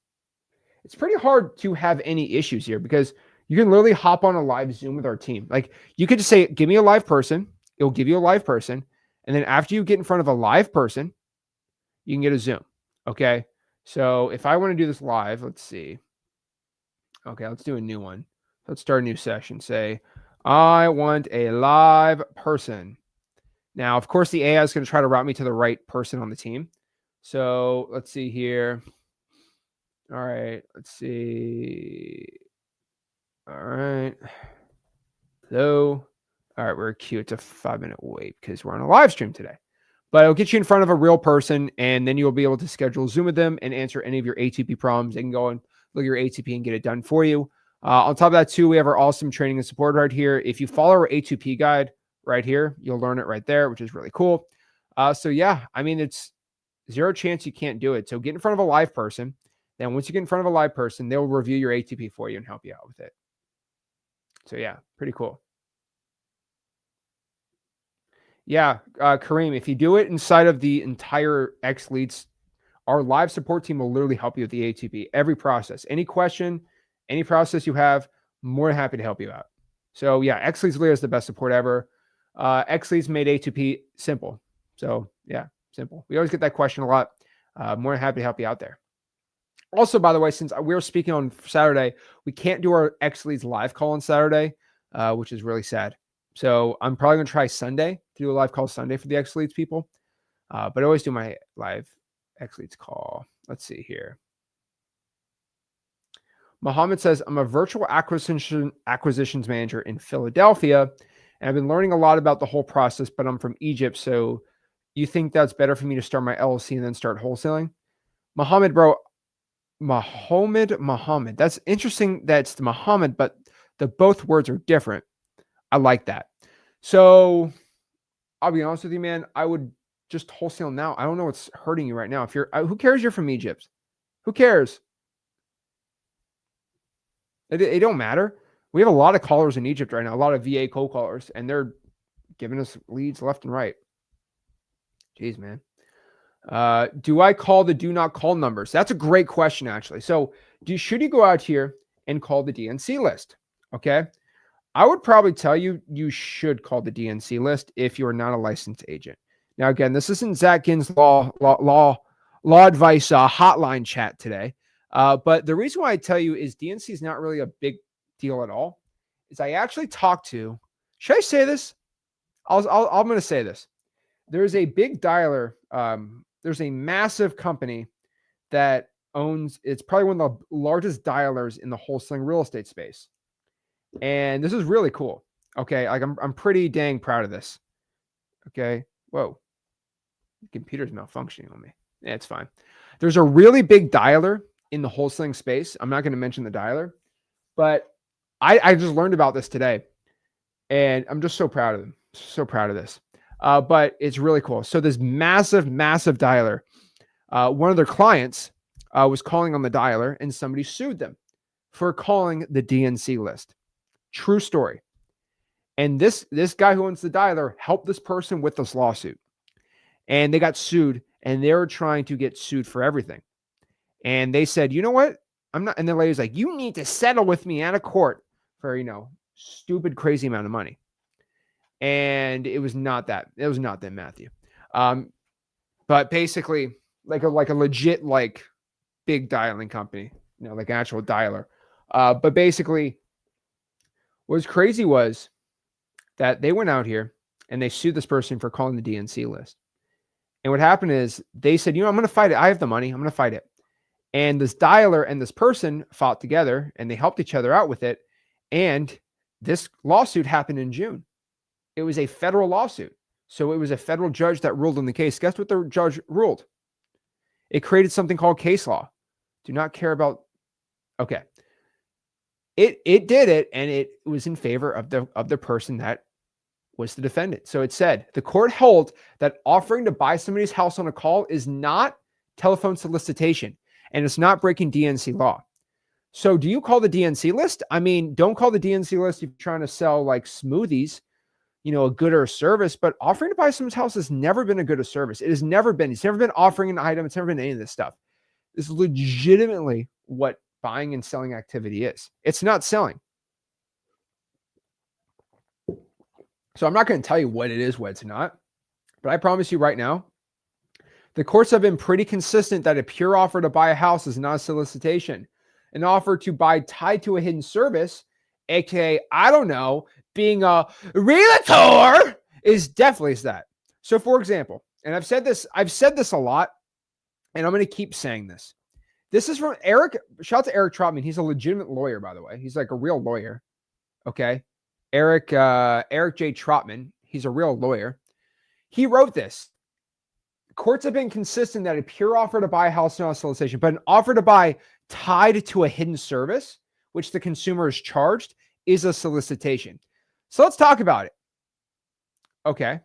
pretty hard to have any issues here because you can literally hop on a live Zoom with our team. Like, you could just say, give me a live person. It'll give you a live person. And then after you get in front of a live person, you can get a Zoom. Okay? So if I want to do this live, let's see. Okay, let's do a new one. Let's start a new session. Say, I want a live person. Now, of course, the AI is going to try to route me to the right person on the team. So let's see here. All right, let's see. All right. Hello. All right, we're queued. It's a 5-minute wait because we're on a live stream today. But it'll get you in front of a real person, and then you'll be able to schedule Zoom with them and answer any of your ATP problems. They can go and look at your ATP and get it done for you. On top of that, too, we have our awesome training and support right here. If you follow our A2P guide right here, you'll learn it right there, which is really cool. So yeah, I mean, it's zero chance you can't do it. So get in front of a live person. Then once you get in front of a live person, they'll review your ATP for you and help you out with it. So yeah, pretty cool. Yeah, Kareem, if you do it inside of the entire XLeads, our live support team will literally help you with the ATP, every process, any question, any process you have, more than happy to help you out. So yeah, XLeads literally is the best support ever. XLeads made A2P simple. So yeah, simple. We always get that question a lot. More than happy to help you out there. Also, by the way, since we were speaking on Saturday, we can't do our XLeads live call on Saturday, which is really sad. So I'm probably going to try Sunday to do a live call Sunday for the XLeads people. But I always do my live XLeads call. Let's see here. Mohammed says, I'm a virtual acquisitions manager in Philadelphia, and I've been learning a lot about the whole process, but I'm from Egypt. So you think that's better for me to start my LLC and then start wholesaling? Mohammed, bro, Mohammed. That's interesting that's the Mohammed, but the both words are different. I like that. So I'll be honest with you, man. I would just wholesale now. I don't know what's hurting you right now. If you're, who cares? You're from Egypt. Who cares? It don't matter. We have a lot of callers in Egypt right now, a lot of VA cold callers, and they're giving us leads left and right. Jeez, man. Do I call the do not call numbers? That's a great question, actually. So should you go out here and call the DNC list? Okay. I would probably tell you, you should call the DNC list if you're not a licensed agent. Now, again, this isn't Zach Ginn's law advice hotline chat today. But the reason why I tell you is DNC is not really a big deal at all. Is I actually talked to, should I say this? I'm going to say this. There's a big dialer. There's a massive company that owns, it's probably one of the largest dialers in the wholesaling real estate space. And this is really cool. Okay. Like I'm pretty dang proud of this. Okay. Whoa. The computer's malfunctioning on me. Yeah, it's fine. There's a really big dialer in the wholesaling space. I'm not going to mention the dialer, but I just learned about this today and I'm just so proud of them. So proud of this. But it's really cool. So this massive dialer, one of their clients was calling on the dialer and somebody sued them for calling the DNC list. True story. And this guy who owns the dialer helped this person with this lawsuit. And they got sued and they were trying to get sued for everything. And they said, you know what? I'm not. And the lady's like, you need to settle with me out of court for, stupid, crazy amount of money. And it was not that. It was not that, Matthew. But basically, like a legit, big dialing company, like an actual dialer. But basically, what was crazy was that they went out here and they sued this person for calling the DNC list. And what happened is they said, I'm going to fight it. I have the money. I'm going to fight it. And this dialer and this person fought together and they helped each other out with it. And this lawsuit happened in June. It was a federal lawsuit. So it was a federal judge that ruled on the case. Guess what the judge ruled? It created something called case law. Do not care about. Okay. It did it, and it was in favor of the person that was the defendant. So it said the court held that offering to buy somebody's house on a call is not telephone solicitation, and it's not breaking DNC law. So do you call the DNC list? I mean, don't call the DNC list if you're trying to sell smoothies, a good or a service, but offering to buy someone's house has never been a good or service. It has never been. It's never been offering an item. It's never been any of this stuff. This is legitimately what buying and selling activity is. It's not selling. So I'm not going to tell you what it is, what it's not, but I promise you right now, the courts have been pretty consistent that a pure offer to buy a house is not a solicitation. An offer to buy tied to a hidden service, aka, I don't know, being a realtor, is definitely that. So for example, and I've said this a lot, and I'm going to keep saying this. This is from Eric. Shout out to Eric Trotman. He's a legitimate lawyer, by the way. He's like a real lawyer. Okay. Eric J. Trotman. He's a real lawyer. He wrote this. Courts have been consistent that a pure offer to buy a house is not a solicitation, but an offer to buy tied to a hidden service, which the consumer is charged, is a solicitation. So let's talk about it. Okay.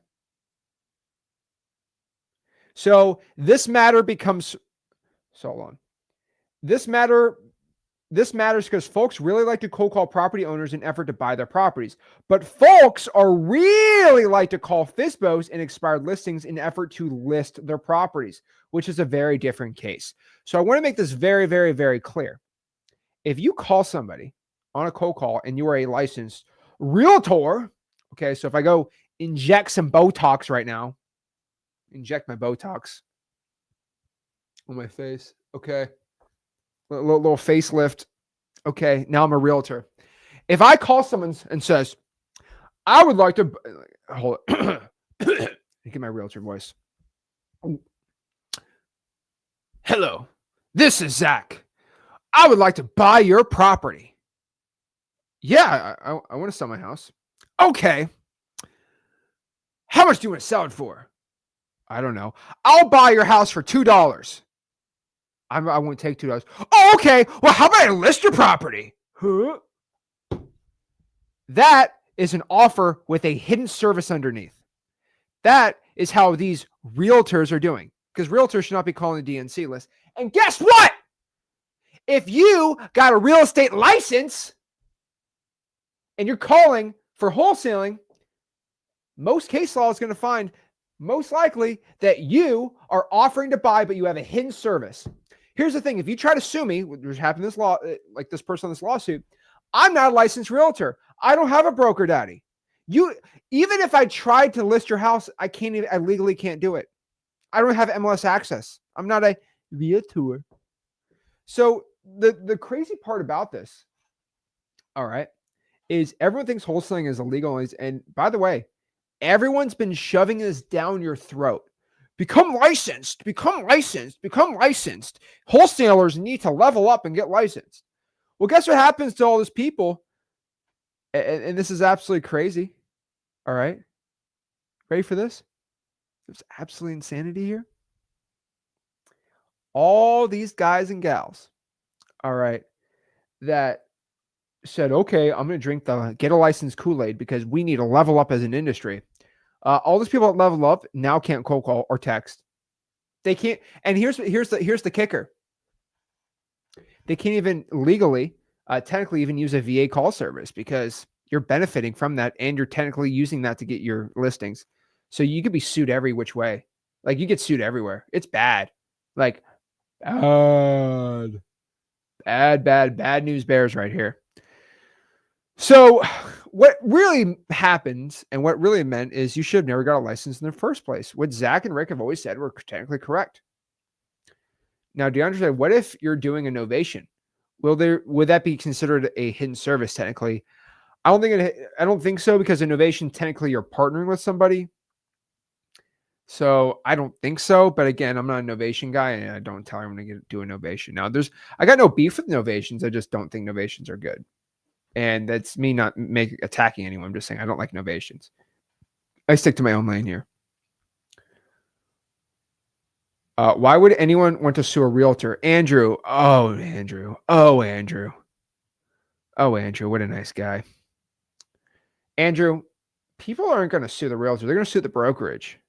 So this matter becomes, so hold on. This matters because folks really like to cold call property owners in effort to buy their properties. But folks are really like to call FSBOs and expired listings in effort to list their properties, which is a very different case. So I want to make this very, very, very clear. If you call somebody on a cold call and you are a licensed realtor, okay, so if I go inject some Botox right now, inject my Botox on my face, okay, little facelift. Okay, now I'm a realtor. If I call someone and says, I would like to, hold it, get my realtor voice. Hello, this is Zach. I would like to buy your property. Yeah, I want to sell my house. Okay. How much do you want to sell it for? I don't know. I'll buy your house for $2. I won't take $2. Oh, okay. Well, how about I list your property? Huh? That is an offer with a hidden service underneath. That is how these realtors are doing, because realtors should not be calling the DNC list. And guess what? If you got a real estate license and you're calling for wholesaling, most case law is going to find most likely that you are offering to buy, but you have a hidden service. Here's the thing. If you try to sue me, which happened in this law, like this person on this lawsuit, I'm not a licensed realtor. I don't have a broker daddy. Even if I tried to list your house, I legally can't do it. I don't have MLS access. I'm not a realtor. So the crazy part about this, all right, is everyone thinks wholesaling is illegal. And by the way, everyone's been shoving this down your throat. Become licensed, become licensed, become licensed. Wholesalers need to level up and get licensed. Well, guess what happens to all those people? And this is absolutely crazy. All right. Ready for this? There's absolutely insanity here. All these guys and gals, all right, that said, okay, I'm going to drink the get a license Kool-Aid because we need to level up as an industry. All those people that level up now can't cold call or text. They can't. And here's the kicker. They can't even legally, technically even use a VA call service because you're benefiting from that and you're technically using that to get your listings. So you could be sued every which way. Like you get sued everywhere. It's bad. Like bad news bears right here. So what really happened and what really meant is you should have never got a license in the first place. What Zach and Rick have always said were technically correct. Now, do you understand? What if you're doing a novation? Would that be considered a hidden service technically? I don't think so, because a novation technically you're partnering with somebody. So I don't think so. But again, I'm not a novation guy, and I don't tell everyone to do a novation. Now, I got no beef with novations. I just don't think novations are good. And that's me not attacking anyone. I'm just saying I don't like novations. I stick to my own lane here. Why would anyone want to sue a realtor? Andrew. Oh, Andrew. What a nice guy. Andrew, people aren't going to sue the realtor. They're going to sue the brokerage.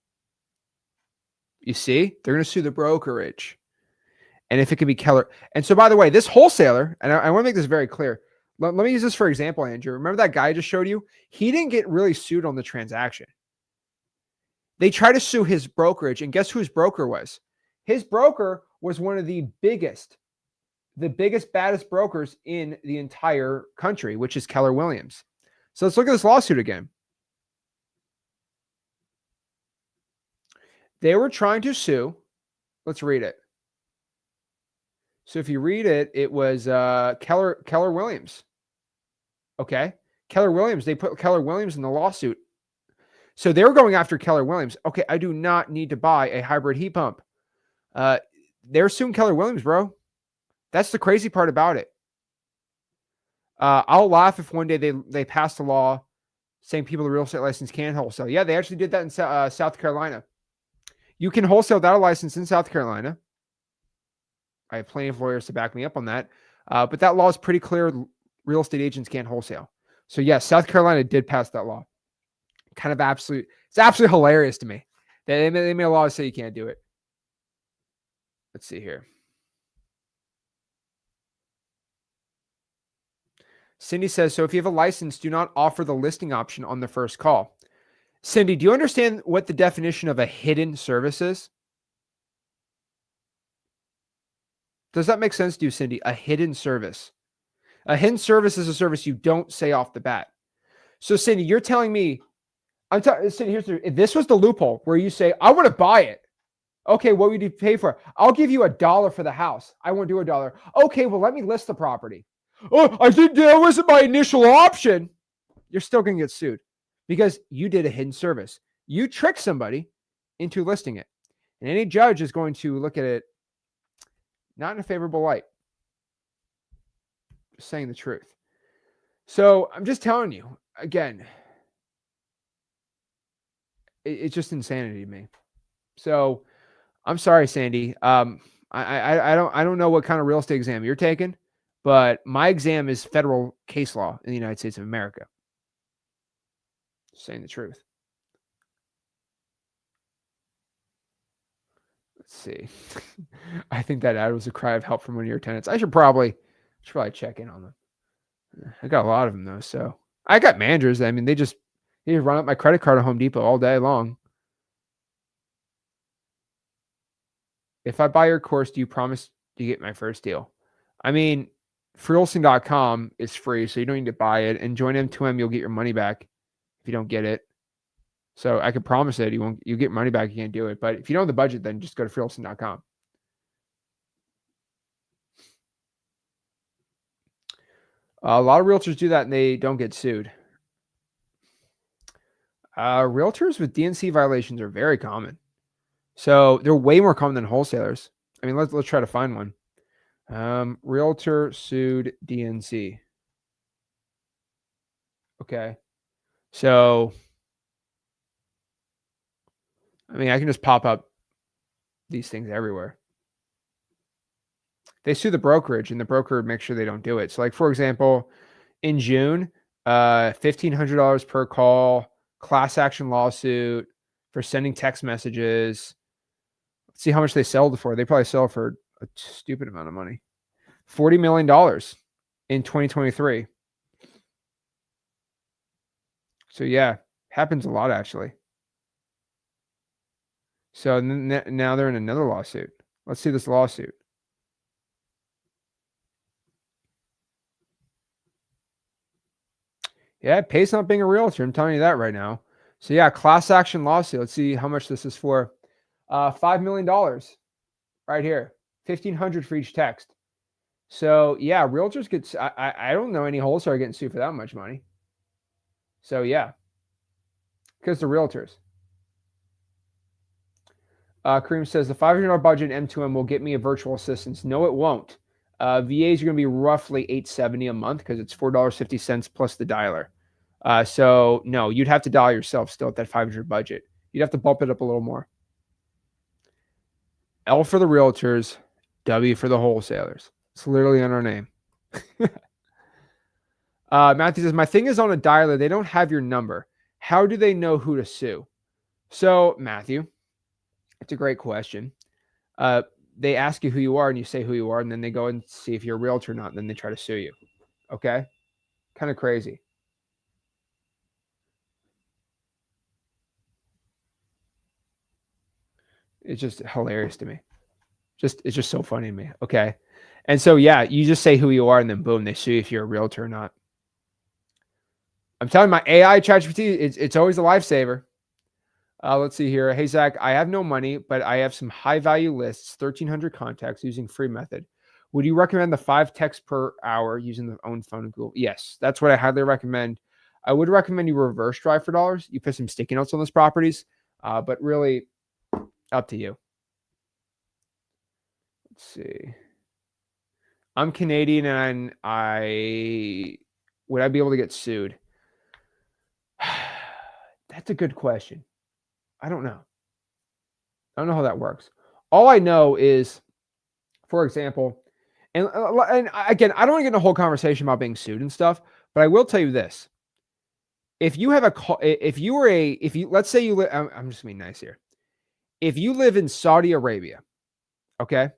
You see? They're going to sue the brokerage. And if it could be Keller. And so, by the way, this wholesaler, and I want to make this very clear. Let me use this for example, Andrew. Remember that guy I just showed you? He didn't get really sued on the transaction. They tried to sue his brokerage, and guess who his broker was? His broker was one of the biggest, baddest brokers in the entire country, which is Keller Williams. So let's look at this lawsuit again. They were trying to sue. Let's read it. So if you read it, it was Keller Williams. Okay. Keller Williams. They put Keller Williams in the lawsuit. So they were going after Keller Williams. Okay. I do not need to buy a hybrid heat pump. They're suing Keller Williams, bro. That's the crazy part about it. I'll laugh if one day they passed a law saying people with a real estate license can't wholesale. Yeah, they actually did that in South Carolina. You can wholesale without a license in South Carolina. I have plenty of lawyers to back me up on that. But that law is pretty clear. Real estate agents can't wholesale. So yes, South Carolina did pass that law. It's absolutely hilarious to me. They made a law to say you can't do it. Let's see here. Cindy says, so if you have a license, do not offer the listing option on the first call. Cindy, do you understand what the definition of a hidden service is? Does that make sense to you, Cindy? A hidden service. A hidden service is a service you don't say off the bat. So, Cindy, you're telling me, Cindy, if this was the loophole where you say, I want to buy it. Okay, what would you pay for it? I'll give you $1 for the house. I won't do $1. Okay, well, let me list the property. Oh, I think that wasn't my initial option. You're still going to get sued because you did a hidden service. You tricked somebody into listing it. And any judge is going to look at it not in a favorable light. Just saying the truth. So I'm just telling you, again, it's just insanity to me. So I'm sorry, Sandy. I don't know what kind of real estate exam you're taking, but my exam is federal case law in the United States of America. Just saying the truth. Let's see. I think that ad was a cry of help from one of your tenants. I should probably check in on them. I got a lot of them though. So I got managers. I mean, they just run up my credit card at Home Depot all day long. If I buy your course, do you promise to get my first deal? I mean, Wholesaling.com is free, so you don't need to buy it. And join M2M, you'll get your money back if you don't get it. So I can promise it. You get money back, you can't do it. But if you don't have the budget, then just go to Wholesaling.com. A lot of realtors do that and they don't get sued. Realtors with DNC violations are very common. So they're way more common than wholesalers. I mean, let's try to find one. Realtor sued DNC. Okay. So, I mean, I can just pop up these things everywhere. They sue the brokerage and the broker makes sure they don't do it. So like, for example, in June, $1,500 per call, class action lawsuit for sending text messages. Let's see how much they sold for. They probably sell for a stupid amount of money. $40 million in 2023. So yeah, happens a lot actually. So now they're in another lawsuit. Let's see this lawsuit. Yeah, it pays not being a realtor. I'm telling you that right now. So yeah, class action lawsuit. Let's see how much this is for. $5 million right here. $1,500 for each text. So yeah, realtors get, I don't know any wholesaler getting sued for that much money. So yeah, because the realtors. Kareem says the $500 budget M2M will get me a virtual assistant. No, it won't. VAs are going to be roughly $870 a month because it's $4.50 plus the dialer. So no, you'd have to dial yourself still at that $500 budget. You'd have to bump it up a little more. L for the realtors, W for the wholesalers. It's literally on our name. Matthew says, my thing is on a dialer. They don't have your number. How do they know who to sue? So Matthew, it's a great question. They ask you who you are and you say who you are, and then they go and see if you're a realtor or not, and then they try to sue you. Okay? Kind of crazy. It's just hilarious to me. It's just so funny to me. Okay. And so, yeah, you just say who you are and then boom, they sue you if you're a realtor or not. I'm telling you, my AI ChatGPT, it's always a lifesaver. Let's see here. Hey, Zach, I have no money, but I have some high value lists, 1,300 contacts using free method. Would you recommend the 5 texts per hour using the own phone and Google? Yes, that's what I highly recommend. I would recommend you reverse drive for dollars. You put some sticky notes on those properties, but really up to you. Let's see. I'm Canadian and would I be able to get sued? That's a good question. I don't know. I don't know how that works. All I know is, for example, and again, I don't want to get in a whole conversation about being sued and stuff, but I will tell you this. If you have let's say you live, I'm just being nice here. If you live in Saudi Arabia, okay,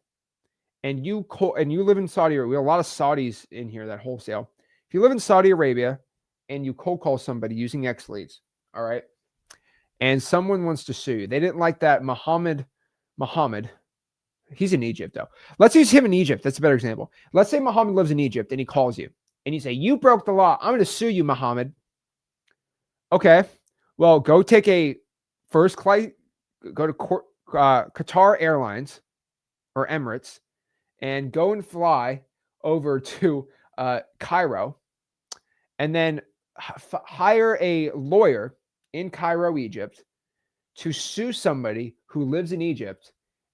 and you live in Saudi Arabia, we have a lot of Saudis in here that wholesale. If you live in Saudi Arabia and you cold call somebody using XLeads, all right, and someone wants to sue you, they didn't like that Muhammad, he's in Egypt though. Let's use him in Egypt. That's a better example. Let's say Muhammad lives in Egypt and he calls you and you say, you broke the law. I'm going to sue you, Muhammad. Okay. Well, go take a first class, go to Qatar Airlines or Emirates and go and fly over to Cairo and then hire a lawyer in Cairo, Egypt to sue somebody who lives in Egypt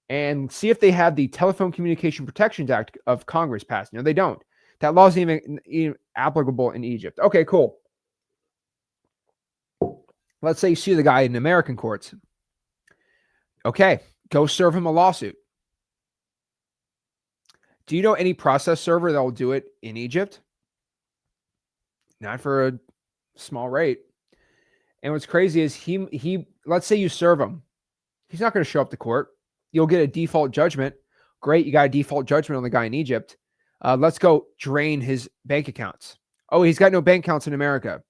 and see if they have the Telephone Communication Protections Act of Congress passed. No, they don't. That law isn't even applicable in Egypt. Okay, cool. Let's say you sue the guy in American courts. Okay, go serve him a lawsuit. Do you know any process server that will do it in Egypt? Not for a small rate. And what's crazy is he let's say you serve him. He's not going to show up to court. You'll get a default judgment. Great, you got a default judgment on the guy in Egypt. Let's go drain his bank accounts. Oh, he's got no bank accounts in America.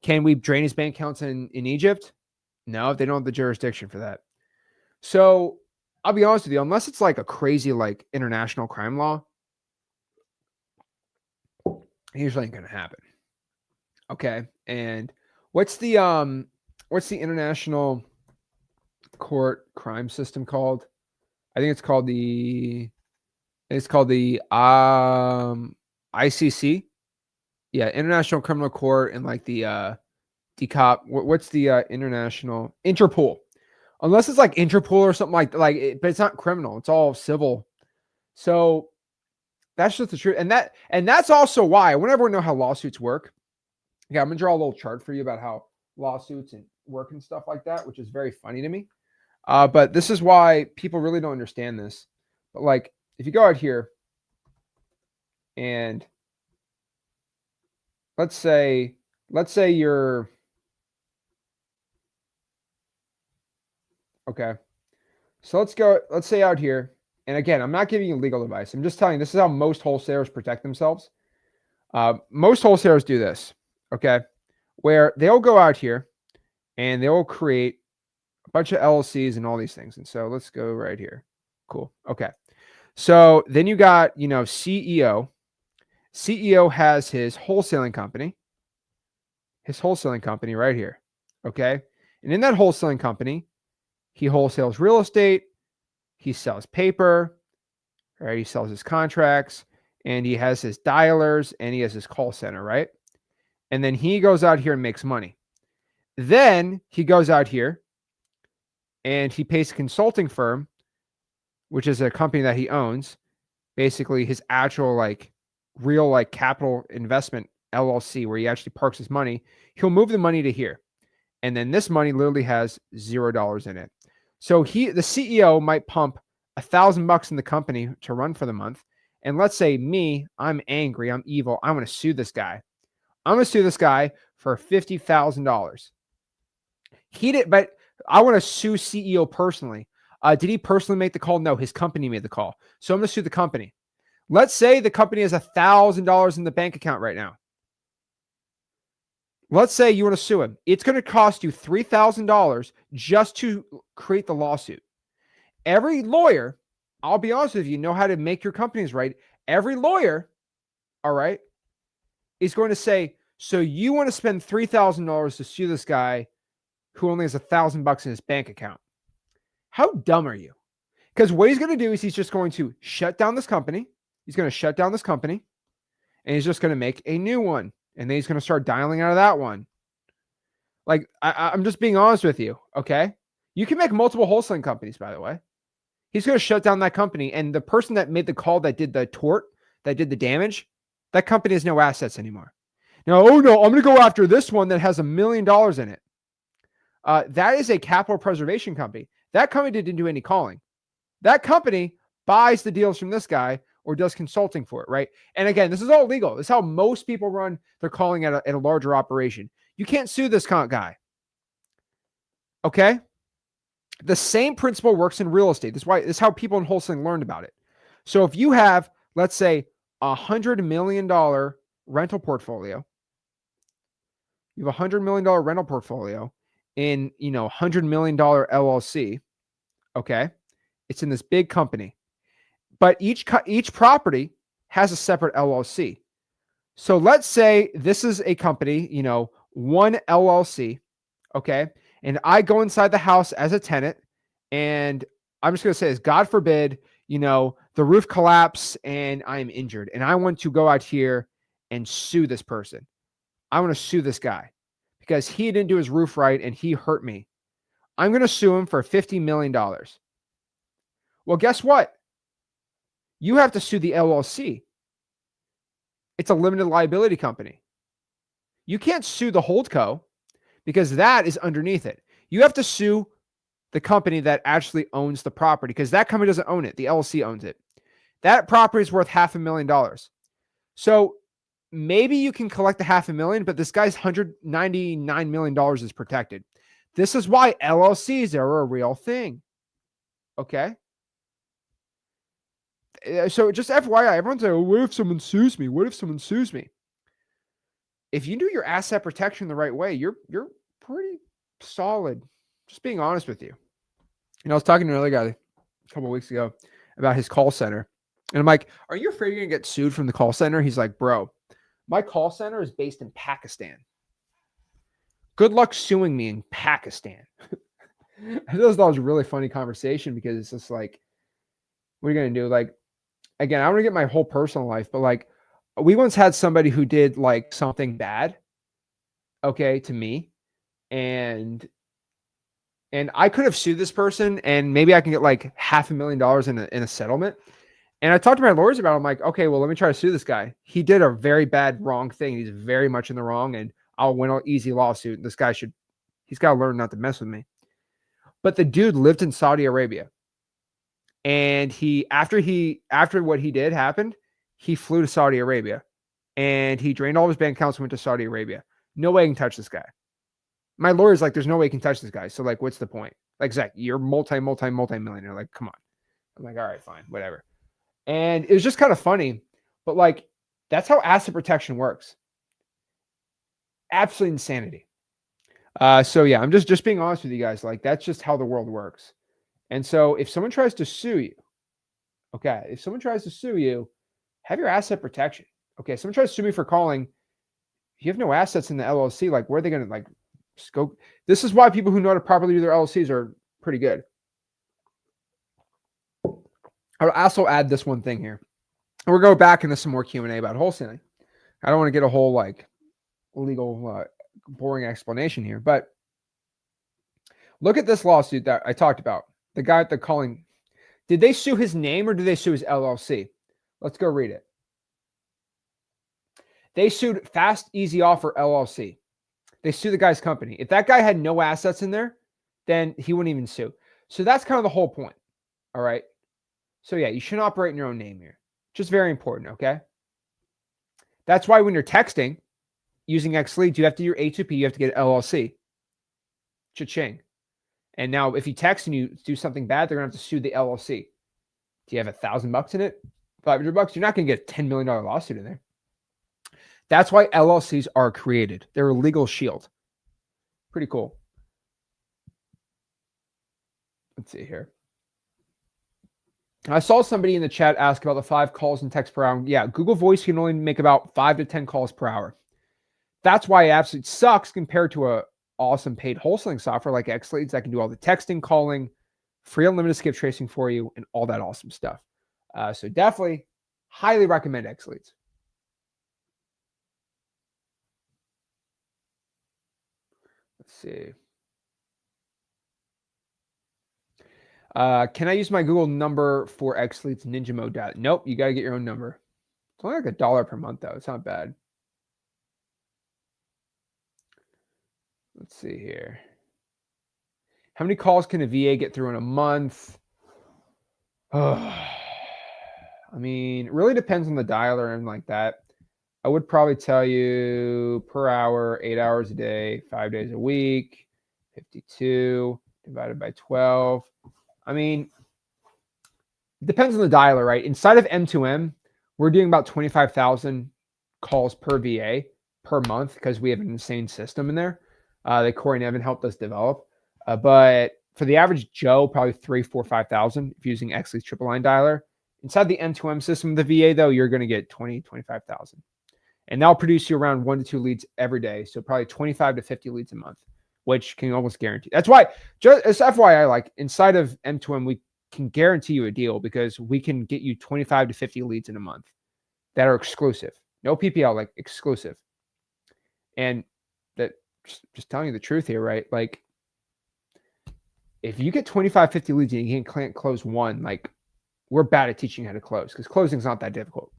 Can we drain his bank accounts in Egypt? No, they don't have the jurisdiction for that. So I'll be honest with you, unless it's like a crazy like international crime law, it usually ain't gonna happen. Okay. And what's the international court crime system called? I think it's called the ICC. Yeah, International Criminal Court, and like the DCOP. What's the international Interpol? Unless it's like Interpol or something like but it's not criminal. It's all civil. So that's just the truth. And that's also why I want everyone to know how lawsuits work. Yeah, I'm gonna draw a little chart for you about how lawsuits and work and stuff like that, which is very funny to me. But this is why people really don't understand this. But like, if you go out here and let's say you're okay. So let's say out here, and again, I'm not giving you legal advice. I'm just telling you this is how most wholesalers protect themselves. Most wholesalers do this, okay, where they'll go out here and they'll create a bunch of LLCs and all these things. And so let's go right here. Cool. Okay. So then you got, CEO. CEO has his wholesaling company right here. Okay. And in that wholesaling company, he wholesales real estate. He sells paper, right? He sells his contracts, and he has his dialers, and he has his call center, right? And then he goes out here and makes money. Then he goes out here and he pays a consulting firm, which is a company that he owns, basically his actual real capital investment LLC, where he actually parks his money. He'll move the money to here. And then this money literally has $0 in it. So the CEO might pump $1,000 in the company to run for the month. And let's say I'm angry, I'm evil, I'm going to sue this guy. I'm going to sue this guy for $50,000. But I want to sue CEO personally. Did he personally make the call? No, his company made the call. So I'm going to sue the company. Let's say the company has $1,000 in the bank account right now. Let's say you want to sue him. It's going to cost you $3,000 just to create the lawsuit. Every lawyer, I'll be honest with you, know how to make your companies right. Every lawyer, all right, is going to say, so you want to spend $3,000 to sue this guy who only has $1,000 in his bank account. How dumb are you? Because what he's going to do is he's just going to shut down this company. He's going to shut down this company, and he's just going to make a new one. And then he's going to start dialing out of that one. I'm just being honest with you, okay? You can make multiple wholesaling companies, by the way. He's going to shut down that company. And the person that made the call, that did the tort, that did the damage, that company has no assets anymore. Now, I'm going to go after this one that has $1 million in it. That is a capital preservation company. That company didn't do any calling. That company buys the deals from this guy or does consulting for it, right? And again, this is all legal. This is how most people run their calling at a larger operation. You can't sue this guy. Okay? The same principle works in real estate. This is how people in wholesaling learned about it. So if you have, let's say, $100 million rental portfolio, you have $100 million rental portfolio in, $100 million LLC. Okay. It's in this big company, but each property has a separate LLC. So let's say this is a company, one LLC. Okay. And I go inside the house as a tenant, and I'm just going to say this, God forbid, the roof collapse and I am injured, and I want to go out here and sue this person. I want to sue this guy because he didn't do his roof right and he hurt me. I'm going to sue him for $50 million. Well, guess what? You have to sue the LLC. It's a limited liability company. You can't sue the holdco because that is underneath it. You have to sue the company that actually owns the property because that company doesn't own it. The LLC owns it. That property is worth $500,000. So maybe you can collect the $500,000, but this guy's $199 million is protected. This is why LLCs are a real thing. Okay. So just FYI, everyone's like, what if someone sues me? What if someone sues me? If you do your asset protection the right way, you're pretty solid. Just being honest with you. I was talking to another guy a couple of weeks ago about his call center. And I'm like, are you afraid you're going to get sued from the call center? He's like, bro, my call center is based in Pakistan. Good luck suing me in Pakistan. I just thought it was a really funny conversation because it's just like, what are you going to do? Like, again, I don't want to get my whole personal life, but like, we once had somebody who did like something bad, okay, to me. And I could have sued this person and maybe I can get like $500,000 in a settlement. And I talked to my lawyers about it. I'm like, okay, well, let me try to sue this guy. He did a very bad, wrong thing. He's very much in the wrong, and I'll win an easy lawsuit. This guy he's got to learn not to mess with me. But the dude lived in Saudi Arabia. And after what he did happened, he flew to Saudi Arabia and he drained all of his bank accounts and went to Saudi Arabia. No way I can touch this guy. My lawyer's like, there's no way you can touch this guy. So like, what's the point? Like, Zach, you're multi-millionaire. Like, come on. I'm like, all right, fine, whatever. And it was just kind of funny, but like, that's how asset protection works. Absolute insanity. So yeah, I'm just being honest with you guys. Like, that's just how the world works. And so if someone tries to sue you, okay, have your asset protection. Okay, someone tries to sue me for calling. If you have no assets in the LLC, like, where are they going to like scope? This is why people who know how to properly do their LLCs are pretty good. I'll also add this one thing here. We'll go back into some more Q&A about wholesaling. I don't want to get a whole like legal boring explanation here, but look at this lawsuit that I talked about. The guy at the calling, did they sue his name or did they sue his LLC? Let's go read it. They sued Fast Easy Offer LLC. They sued the guy's company. If that guy had no assets in there, then he wouldn't even sue. So that's kind of the whole point. All right. So yeah, you shouldn't operate in your own name here. Just very important. Okay. That's why when you're texting using XLeads, you have to do your A2P, you have to get LLC. Cha-ching. And now if you text and you do something bad, they're going to have to sue the LLC. Do you have $1,000 in it? $500? You're not going to get a $10 million lawsuit in there. That's why LLCs are created. They're a legal shield. Pretty cool. Let's see here. I saw somebody in the chat ask about the 5 calls and texts per hour. Yeah, Google Voice can only make about 5 to 10 calls per hour. That's why it absolutely sucks compared to a awesome paid wholesaling software like XLeads that can do all the texting, calling, free unlimited skip tracing for you, and all that awesome stuff. So definitely highly recommend XLeads. Let's see. Can I use my Google number for XLeads Ninja Mode data? Nope, you got to get your own number. It's only like $1 per month, though. It's not bad. Let's see here. How many calls can a VA get through in a month? I mean, it really depends on the dialer and like that. I would probably tell you per hour, 8 hours a day, 5 days a week, 52 divided by 12. I mean, it depends on the dialer, right? Inside of M2M, we're doing about 25,000 calls per VA per month because we have an insane system in there that Corey and Evan helped us develop. But for the average Joe, probably 3, 4, 5,000 if using XLeads triple line dialer. Inside the M2M system of the VA, though, you're going to get 20, 25,000. And that'll produce you around 1 to 2 leads every day. So probably 25 to 50 leads a month, which can almost guarantee. That's why, just as FYI, like inside of M2M, we can guarantee you a deal because we can get you 25 to 50 leads in a month that are exclusive. No PPL, like exclusive. And that just telling you the truth here, right? Like if you get 25, 50 leads and you can't close one, like we're bad at teaching how to close because closing is not that difficult.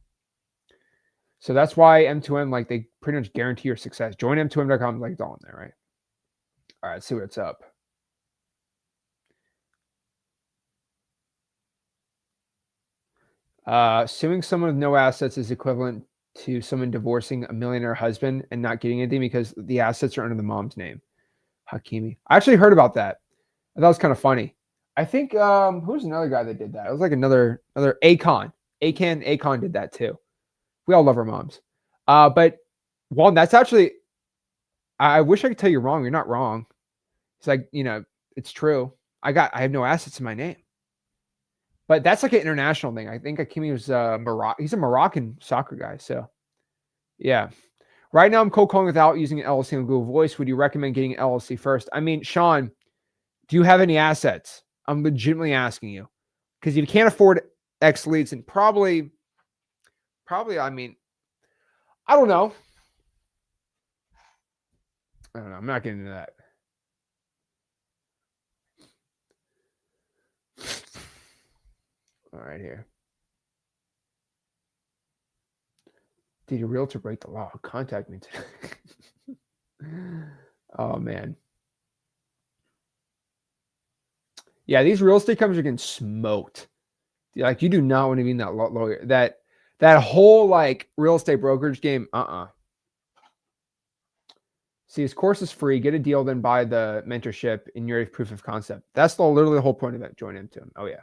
So that's why M2M, like they pretty much guarantee your success. Join M2M.com, like it's all in there, right? All right, let's see what's up. Suing someone with no assets is equivalent to someone divorcing a millionaire husband and not getting anything because the assets are under the mom's name. Hakimi. I actually heard about that. I thought it was kind of funny. I think who's another guy that did that? It was like another Akon. Akon did that too. We all love our moms. But well, that's actually I wish I could tell you wrong. You're not wrong. It's like, it's true. I have no assets in my name. But that's like an international thing. I think Hakimi was he's a Moroccan soccer guy. So yeah. Right now I'm cold calling without using an LLC on Google Voice. Would you recommend getting an LLC first? I mean, Sean, do you have any assets? I'm legitimately asking you. Because if you can't afford XLeads, and probably, I mean, I don't know. I'm not getting into that. All right, here. Did your realtor break the law? Contact me today. Oh, man. Yeah, these real estate companies are getting smoked. Like, you do not want to be in that lawyer. That whole, like, real estate brokerage game, See, his course is free. Get a deal, then buy the mentorship in your proof of concept. That's literally the whole point of it. Join into him. Oh, yeah.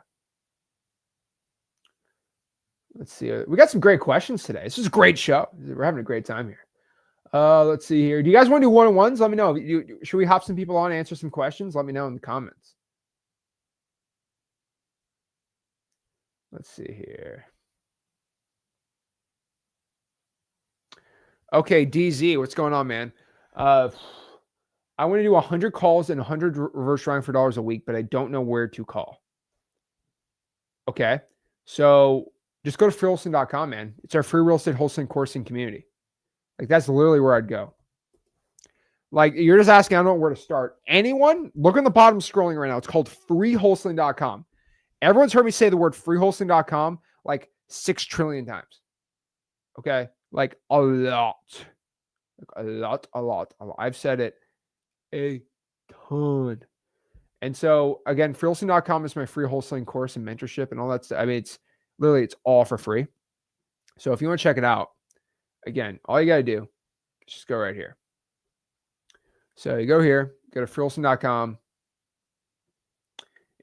Let's see. We got some great questions today. This is a great show. We're having a great time here. Let's see here. Do you guys want to do one-on-ones? Let me know. Should we hop some people on, answer some questions? Let me know in the comments. Let's see here. Okay, DZ, what's going on, man? I want to do 100 calls and 100 reverse drawing for dollars a week, but I don't know where to call. Okay, so just go to freewholesaling.com, man. It's our free real estate wholesaling course and community. Like, that's literally where I'd go. Like, you're just asking, I don't know where to start. Anyone, look on the bottom scrolling right now. It's called freewholesaling.com. Everyone's heard me say the word freewholesaling.com like 6 trillion times. Okay, like a lot. Like a lot. I've said it a ton. And so again, freewholesaling.com is my free wholesaling course and mentorship and all that stuff. I mean, it's all for free. So if you want to check it out, again, all you got to do is just go right here. So you go here, go to freewholesaling.com,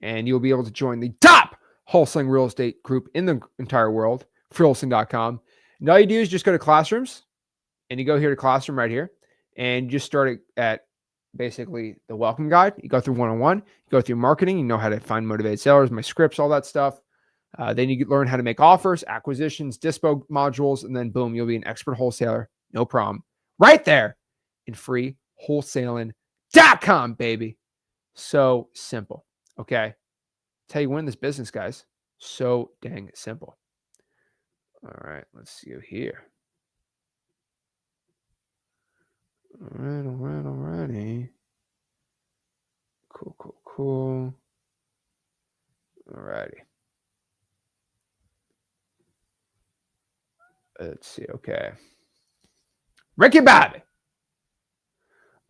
and you'll be able to join the top wholesaling real estate group in the entire world, freewholesaling.com. And all you do is just go to classrooms, and you go here to classroom right here, and you just start it at basically the welcome guide. You go through one-on-one, you go through marketing, you know how to find motivated sellers, my scripts, all that stuff. Then you learn how to make offers, acquisitions, dispo modules, and then boom, you'll be an expert wholesaler. No problem. Right there in freewholesaling.com, baby. So simple. Okay. Tell you win this business, guys. So dang simple. All right. Let's see here. All righty. Cool. All righty. Let's see. Okay. Ricky Bobby.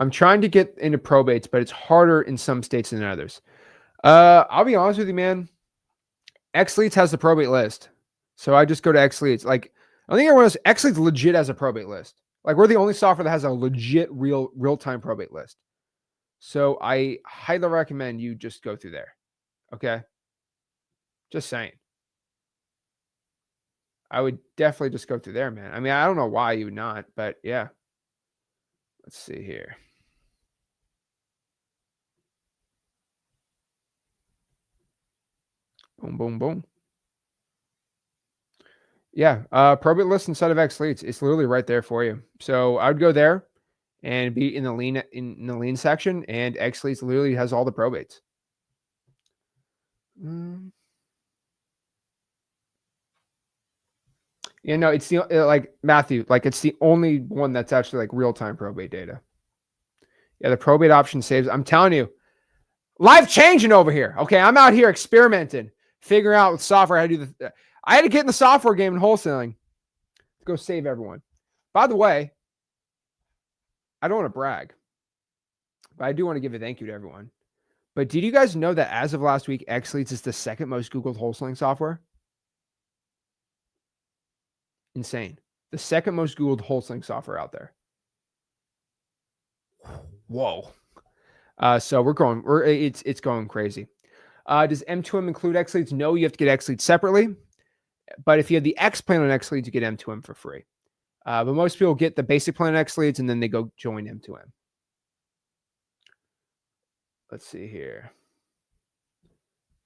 I'm trying to get into probates, but it's harder in some states than others. I'll be honest with you, man. XLeads has the probate list. So I just go to XLeads. Like, I think everyone else, XLeads legit has a probate list. Like, we're the only software that has a legit real-time probate list. So I highly recommend you just go through there. Okay? Just saying. I would definitely just go through there, man. I mean, I don't know why you would not, but yeah. Let's see here. Boom, boom, boom. Yeah, probate list inside of XLeads. It's literally right there for you. So I would go there and be in the lien section, and XLeads literally has all the probates. You know, it's the like Matthew, like it's the only one that's actually like real-time probate data. Yeah, the probate option saves. I'm telling you, life changing over here. Okay, I'm out here experimenting, figuring out with software how to do the. I had to get in the software game in wholesaling to go save everyone. By the way, I don't want to brag, but I do want to give a thank you to everyone. But did you guys know that as of last week, XLeads is the second most Googled wholesaling software? Insane. The second most Googled wholesaling software out there. Whoa. So it's going crazy. Does M2M include XLeads? No, you have to get XLeads separately. But if you have the X plan on XLeads, you get M2M for free. But most people get the basic plan on XLeads and then they go join M2M. Let's see here.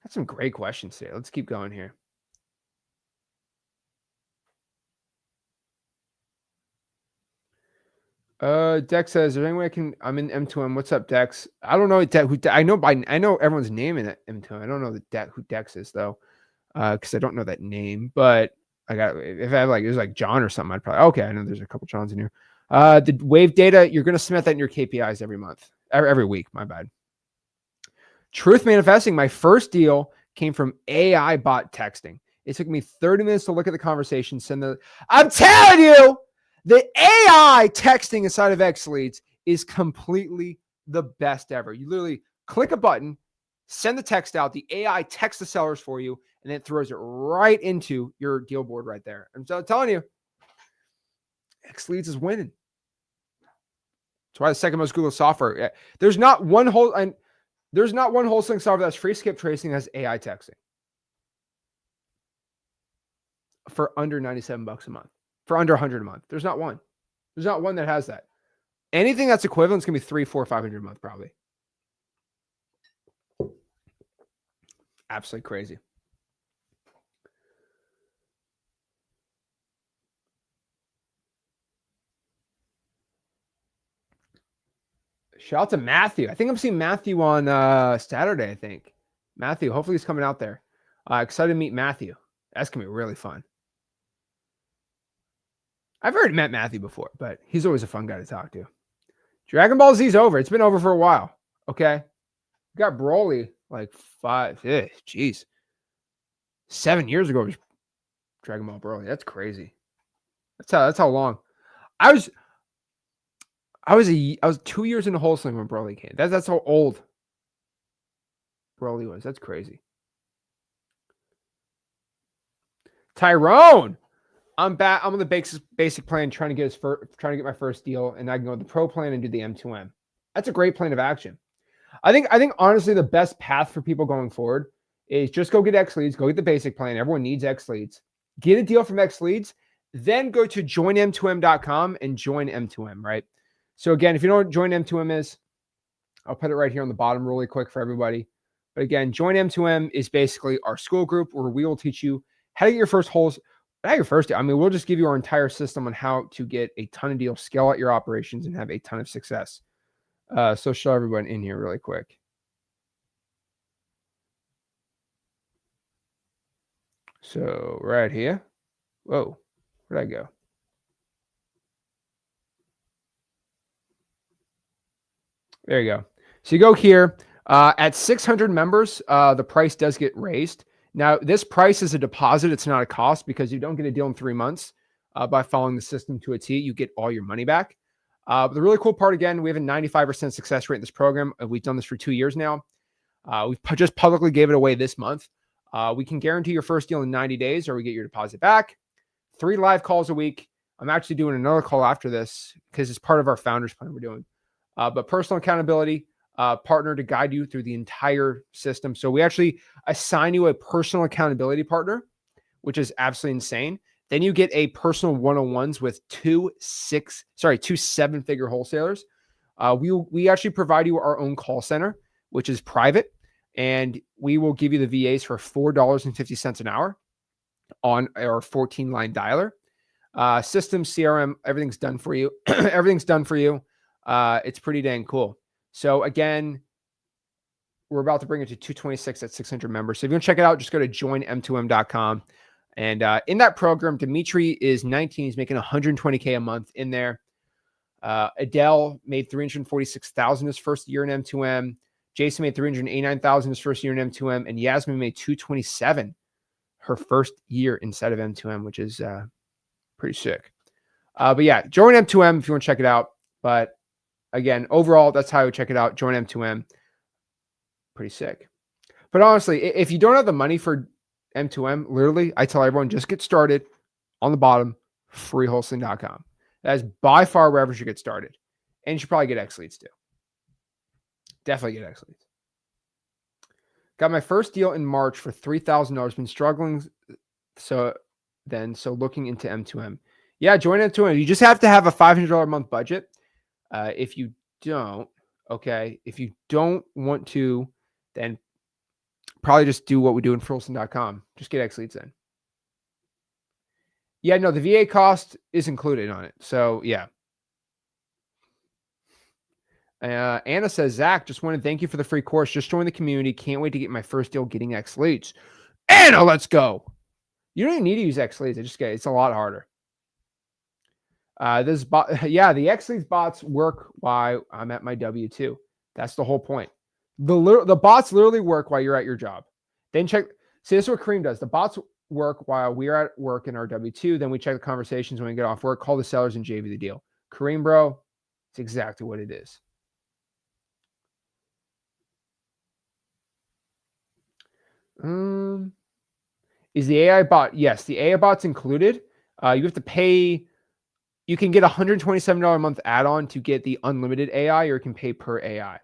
Got some great questions today. Let's keep going here. Dex says, "Is there any way I'm in M2M? What's up, Dex? I don't know I know everyone's name in M2M. I don't know who Dex is though, because I don't know that name. But if I have it was like John or something, I'd probably okay. I know there's a couple Johns in here. The wave data, you're gonna submit that in your KPIs every month, every week. My bad. Truth manifesting. My first deal came from AI bot texting. It took me 30 minutes to look at the conversation. I'm telling you. The AI texting inside of XLeads is completely the best ever. You literally click a button, send the text out, the AI texts the sellers for you, and then it throws it right into your deal board right there. I'm telling you, XLeads is winning. That's why the second most Google software. There's not one wholesaling software that's free Skiptraces that has AI texting for under $97 a month. For under 100 a month. There's not one. There's not one that has that. Anything that's equivalent is going to be 300, 400, 500 a month, probably. Absolutely crazy. Shout out to Matthew. I think I'm seeing Matthew on Saturday, I think. Matthew, hopefully he's coming out there. Excited to meet Matthew. That's going to be really fun. I've already met Matthew before, but he's always a fun guy to talk to. Dragon Ball Z's over. It's been over for a while. Okay. We got Broly like 7 years ago was Dragon Ball Broly. That's crazy. That's how long. I was 2 years into wholesaling when Broly came. That's how old Broly was. That's crazy. Tyrone. I'm back. I'm on the basic plan, trying to get my first deal, and I can go to the pro plan and do the M2M. That's a great plan of action. I think honestly the best path for people going forward is just go get XLeads, go get the basic plan. Everyone needs XLeads. Get a deal from XLeads, then go to joinm2m.com and join M2M, right? So again, if you don't know what join M2M is, I'll put it right here on the bottom really quick for everybody. But again, join M2M is basically our school group where we will teach you how to get your first holes. Not your first deal. I mean, we'll just give you our entire system on how to get a ton of deals, scale out your operations, and have a ton of success. So show everyone in here really quick. So right here. Whoa, where'd I go? There you go. So you go here. At 600 members, the price does get raised. Now, this price is a deposit. It's not a cost because you don't get a deal in 3 months by following the system to a T. You get all your money back. But the really cool part, again, we have a 95% success rate in this program. We've done this for 2 years now. We've just publicly gave it away this month. We can guarantee your first deal in 90 days or we get your deposit back. 3 live calls a week. I'm actually doing another call after this because it's part of our founders plan we're doing. But personal accountability, partner to guide you through the entire system. So we actually assign you a personal accountability partner, which is absolutely insane. Then you get a personal one-on-ones with two seven-figure wholesalers. We actually provide you our own call center, which is private, and we will give you the VAs for $4.50 an hour on our 14-line dialer. System, CRM, everything's done for you. Everything's done for you. It's pretty dang cool. So again, we're about to bring it to 226 at 600 members. So if you want to check it out, just go to joinm2m.com. And in that program, Dimitri is 19. He's making $120K a month in there. Adele made $346,000 his first year in M2M. Jason made $389,000 his first year in M2M. And Yasmin made $227 her first year inside of M2M, which is pretty sick. But yeah, join M2M if you want to check it out. But again, overall, that's how I would check it out. Join M2M. Pretty sick. But honestly, if you don't have the money for M2M, literally, I tell everyone, just get started on the bottom, freewholesaling.com. That is by far wherever you should get started. And you should probably get XLeads too. Definitely get XLeads. Got my first deal in March for $3,000. Been struggling. So looking into M2M. Yeah, join M2M. You just have to have a $500 a month budget. If you don't want to, then probably just do what we do in freewholesaling.com. Just get XLeads in. Yeah, no, the VA cost is included on it. So yeah. Anna says, Zach, just want to thank you for the free course. Just joined the community. Can't wait to get my first deal getting XLeads. Anna, let's go. You don't even need to use XLeads. It's a lot harder. The XLeads bots work while I'm at my W-2. That's the whole point. The bots literally work while you're at your job. Then check. See, this is what Kareem does. The bots work while we're at work in our W-2. Then we check the conversations when we get off work, call the sellers, and JV the deal. Kareem, bro, it's exactly what it is. Is the AI bot? Yes, the AI bot's included. You have to pay. You can get $127 a month add-on to get the unlimited AI, or you can pay per AI.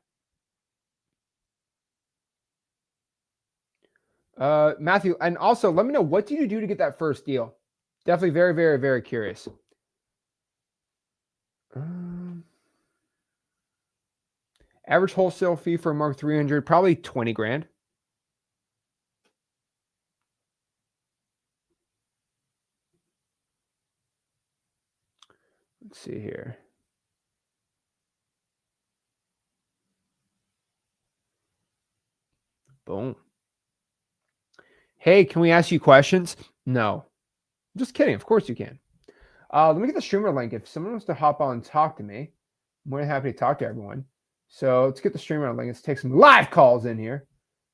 Matthew, and also let me know, what do you do to get that first deal? Definitely very, very, very curious. Average wholesale fee for a Mark 300, probably 20 grand. Let's see here. Boom. Hey, can we ask you questions? No. Just kidding. Of course you can. Let me get the streamer link. If someone wants to hop on and talk to me, I'm more than happy to talk to everyone. So let's get the streamer link. Let's take some live calls in here.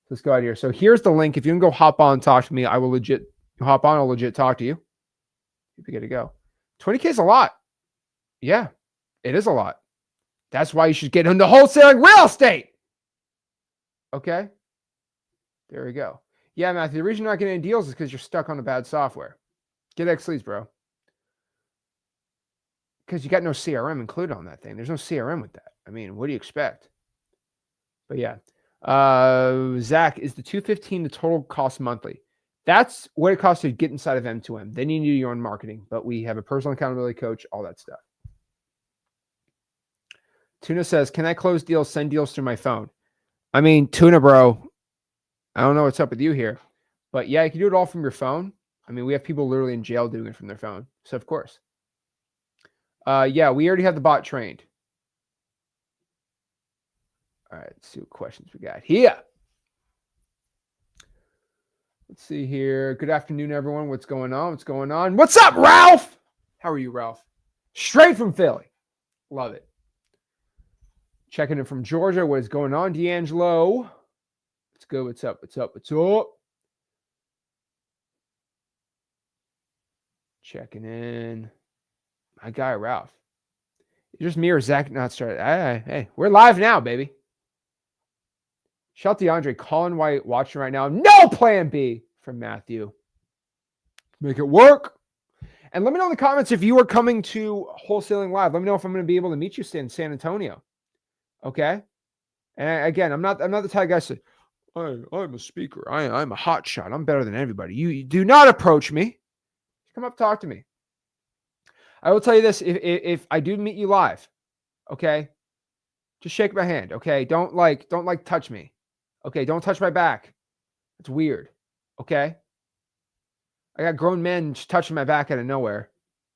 Let's go out here. So here's the link. If you can go hop on and talk to me, I will legit hop on. I'll legit talk to you. You'll be good to go. 20K is a lot. Yeah, it is a lot. That's why you should get into wholesaling real estate. Okay. There we go. Yeah, Matthew, the reason you're not getting any deals is because you're stuck on a bad software. Get XLeads, bro. Because you got no CRM included on that thing. There's no CRM with that. I mean, what do you expect? But yeah. Zach, is the $215 the total cost monthly? That's what it costs to get inside of M2M. Then you need your own marketing. But we have a personal accountability coach, all that stuff. Tuna says, can I close deals, send deals through my phone? I mean, Tuna, bro, I don't know what's up with you here. But yeah, you can do it all from your phone. I mean, we have people literally in jail doing it from their phone. So, of course. Yeah, we already have the bot trained. All right, let's see what questions we got here. Let's see here. Good afternoon, everyone. What's going on? What's going on? What's up, Ralph? How are you, Ralph? Straight from Philly. Love it. Checking in from Georgia. What is going on, D'Angelo? Let's go. What's up? What's up? What's up? Checking in. My guy, Ralph. Just me or Zach not started. Hey, we're live now, baby. Shout to DeAndre, Colin White watching right now. No plan B from Matthew. Make it work. And let me know in the comments if you are coming to Wholesaling Live. Let me know if I'm going to be able to meet you in San Antonio. Okay. And again, I'm not the type of guy to say, I'm a speaker. I'm a hot shot. I'm better than everybody. You do not approach me. Come up, talk to me. I will tell you this: if I do meet you live, okay, just shake my hand. Okay, don't touch me. Okay, don't touch my back. It's weird. Okay, I got grown men just touching my back out of nowhere.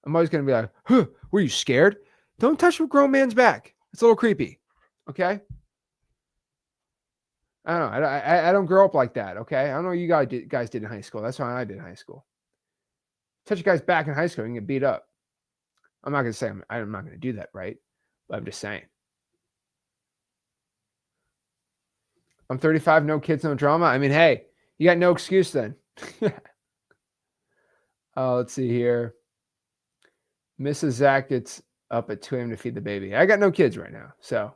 I'm always gonna be like, huh, were you scared? Don't touch a grown man's back. It's a little creepy. Okay. I don't know. I don't grow up like that. Okay. I don't know what you guys did in high school. That's why I did in high school. Touch a guy's back in high school, you can get beat up. I'm not gonna say I'm not gonna do that, right? But I'm just saying. I'm 35, no kids, no drama. I mean, hey, you got no excuse then. Let's see here. Mrs. Zach gets up at 2 a.m. to feed the baby. I got no kids right now. So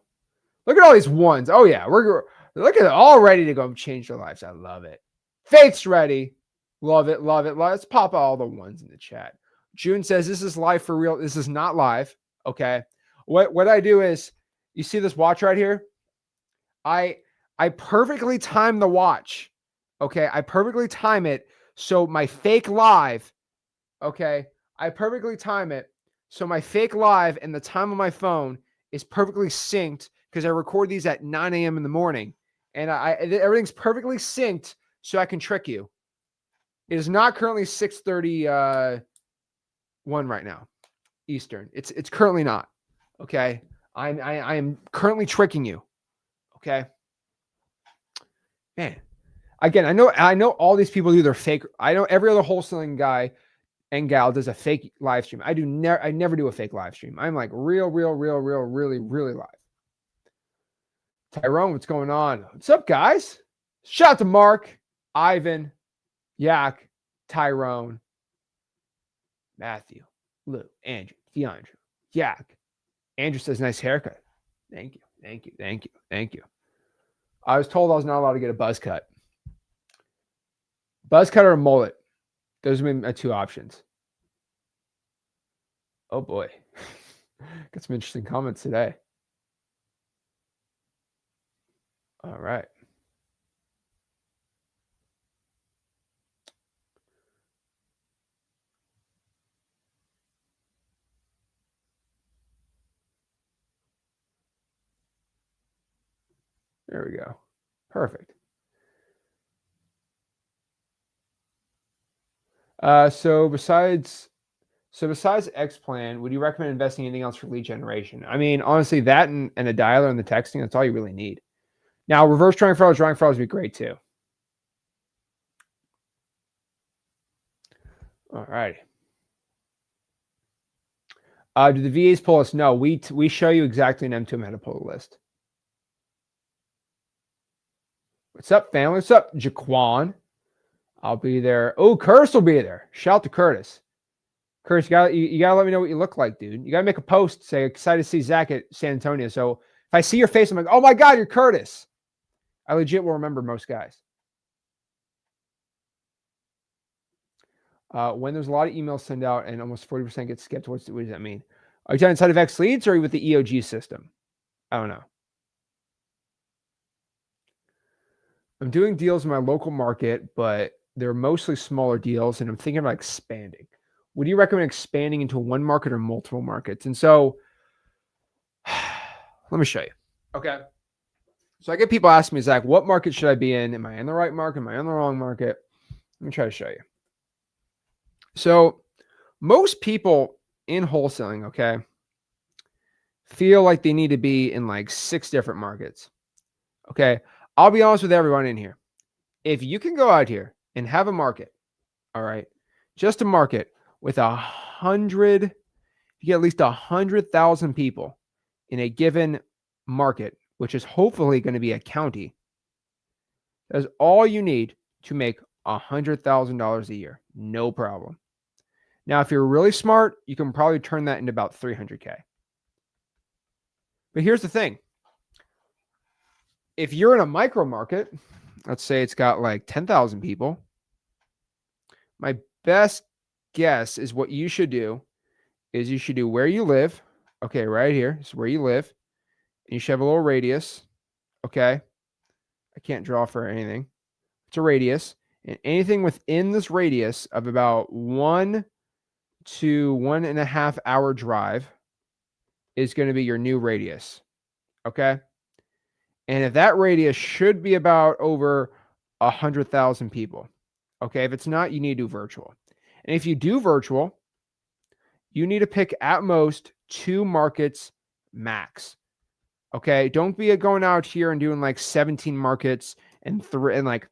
look at all these ones. Oh, yeah. Look at it, all ready to go change their lives. I love it. Faith's ready. Love it. Love it. Let's pop all the ones in the chat. June says, this is live for real. This is not live. Okay. What I do is, you see this watch right here? I perfectly time the watch. Okay. I perfectly time it. So my fake live, okay. I perfectly time it. So my fake live and the time on my phone is perfectly synced because I record these at 9 a.m. in the morning. And everything's perfectly synced so I can trick you. It is not currently 6:31 right now, Eastern. It's currently not. Okay. I am currently tricking you. Okay. Man. Again, I know all these people do their fake. I know every other wholesaling guy and gal does a fake live stream. I never do a fake live stream. I'm like real, really live. Tyrone, what's going on? What's up, guys? Shout out to Mark, Ivan, Yak, Tyrone, Matthew, Lou, Andrew, DeAndre, Yak. Andrew says, nice haircut. Thank you. I was told I was not allowed to get a buzz cut. Buzz cut or a mullet. Those are my two options. Oh boy. Got some interesting comments today. All right. There we go. Perfect. So besides X Plan, would you recommend investing anything else for lead generation? I mean, honestly, that and a dialer and the texting, that's all you really need. Now, reverse drawing files would be great too. All right. Do the VAs pull us? No, we show you exactly in M2M how to pull the list. What's up, family? What's up, Jaquan? I'll be there. Oh, Curtis will be there. Shout to Curtis. Curtis, you gotta let me know what you look like, dude. You gotta make a post, say excited to see Zach at San Antonio. So if I see your face, I'm like, oh my God, you're Curtis. I legit will remember most guys. When there's a lot of emails sent out and almost 40% get skipped, what does that mean? Are you talking inside of XLeads or are you with the EOG system? I don't know. I'm doing deals in my local market, but they're mostly smaller deals, and I'm thinking about expanding. Would you recommend expanding into one market or multiple markets? And so let me show you. Okay. So I get people asking me, Zach, what market should I be in? Am I in the right market? Am I in the wrong market? Let me try to show you. So most people in wholesaling, okay, feel like they need to be in like 6 different markets. Okay. I'll be honest with everyone in here. If you can go out here and have a market, all right, just a market with 100, you get at least 100,000 people in a given market, which is hopefully going to be a county. That's all you need to make $100,000 a year. No problem. Now, if you're really smart, you can probably turn that into about 300K. But here's the thing. If you're in a micro market, let's say it's got like 10,000 people, my best guess is what you should do is you should do where you live. Okay, right here is where you live. And you should have a little radius. Okay. I can't draw for anything. It's a radius. And anything within this radius of about 1 to 1.5 hour drive is going to be your new radius. Okay. And if that radius should be about over 100,000 people. Okay. If it's not, you need to do virtual. And if you do virtual, you need to pick at most 2 markets max. Okay. Don't be going out here and doing like 17 markets and 5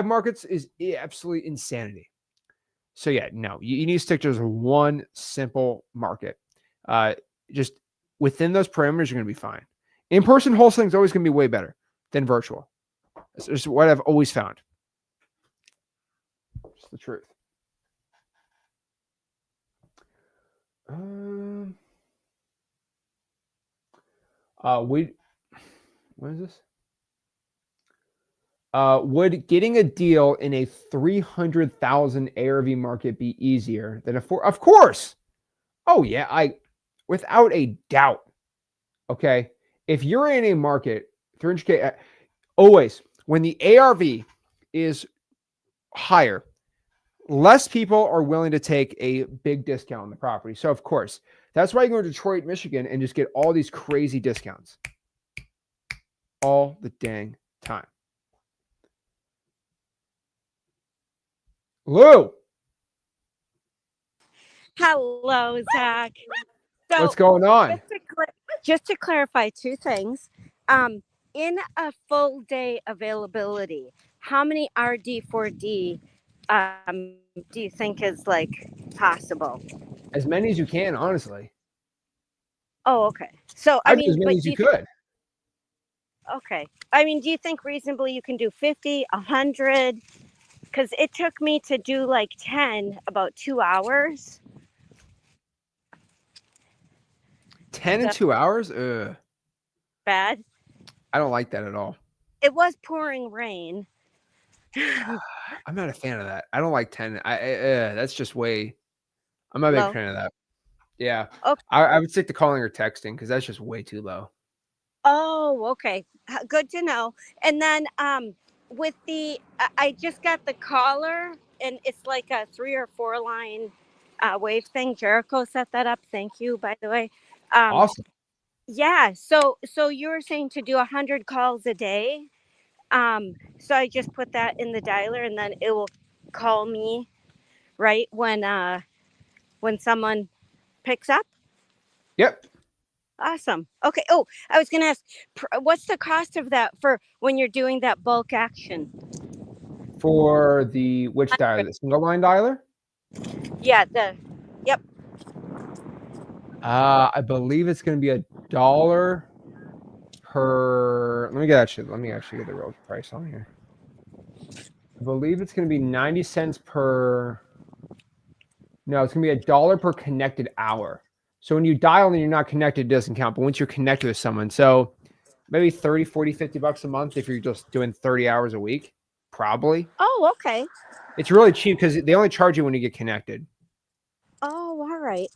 markets is absolutely insanity. So yeah, no, you need to stick to just one simple market. Just within those parameters, you're going to be fine. In-person wholesaling is always going to be way better than virtual. It's just what I've always found. It's the truth. What is this? Would getting a deal in a 300,000 ARV market be easier than a 4? Of course. Oh yeah, without a doubt. Okay. If you're in a market, 300K, always when the ARV is higher, less people are willing to take a big discount on the property. So of course, that's why you go to Detroit, Michigan and just get all these crazy discounts all the dang time. Lou. Hello, Zach. So What's going on? just to clarify 2 things. In a full day availability, how many RD4D do you think is like possible? As many as you can, honestly. Oh, okay. So I'd do as many but as do you you think, could. okay. I mean, do you think reasonably you can do 50, 100? Because it took me to do like 10 about 2 hours. 10 Is in that 2 hours? Ugh. bad? I don't like that at all. It was pouring rain. I'm not a fan of that. I don't like 10. That's just way. I'm not a big Low. fan of that. Yeah. Okay. I would stick to calling or texting because that's just way too low. Oh, okay. Good to know. And then with I just got the collar, and it's like a 3 or 4 line wave thing. Jericho set that up. Thank you, by the way. Um, Awesome. yeah. So you were saying to do 100 calls a day. So I just put that in the dialer, and then it will call me right when someone picks up. Yep. Awesome. Okay. Oh, I was going to ask, what's the cost of that for when you're doing that bulk action? For the which dialer? The single line dialer? Yeah. Yep. I believe it's going to be $1 per. Let me actually get the real price on here. I believe it's going to be 90 cents per. No, it's going to be $1 per connected hour. So when you dial and you're not connected, it doesn't count. But once you're connected with someone, so maybe 30, 40, $50 a month if you're just doing 30 hours a week, probably. Oh, okay. It's really cheap because they only charge you when you get connected. Oh, all right.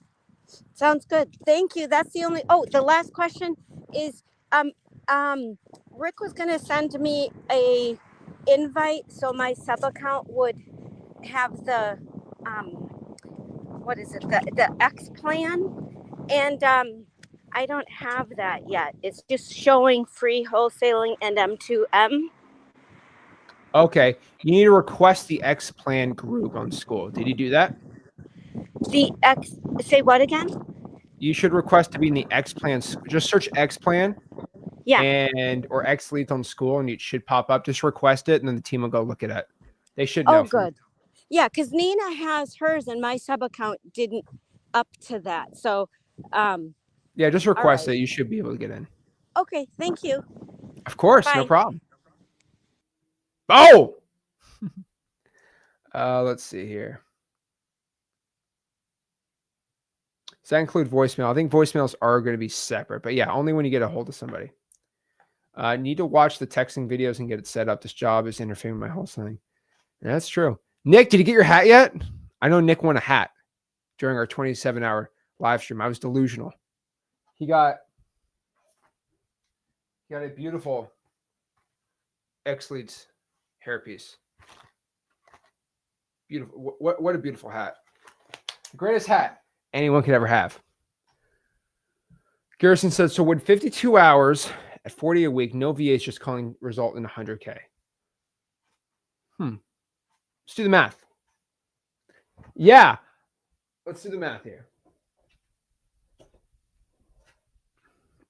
Sounds good. Thank you. That's the only. Oh, the last question is, um, um, Rick was going to send me a invite so my sub account would have the, what is it? The X plan. And I don't have that yet. It's just showing free wholesaling and M2M. Okay. You need to request the X Plan group on school. Did you do that? The X, say what again? You should request to be in the X Plan. Just search X Plan Yeah. or XLeads on school and it should pop up. Just request it and then the team will go look at it. They should know. Oh, good. Yeah, because Nina has hers and my sub account didn't up to that. So, yeah, just request right. it. You should be able to get in. Okay, thank you. Of course, Bye. no problem. Oh! Let's see here. Does that include voicemail? I think voicemails are going to be separate, but yeah, only when you get a hold of somebody. Need to watch the texting videos and get it set up. This job is interfering with my wholesaling. Yeah, that's true. Nick, did you get your hat yet? I know Nick won a hat during our 27-hour live stream. I was delusional. He got a beautiful XLeads hairpiece. Beautiful. What a beautiful hat. The greatest hat anyone could ever have. Garrison said, so would 52 hours at 40 a week, no VAs just calling result in 100K? Let's do the math. Yeah. Let's do the math here.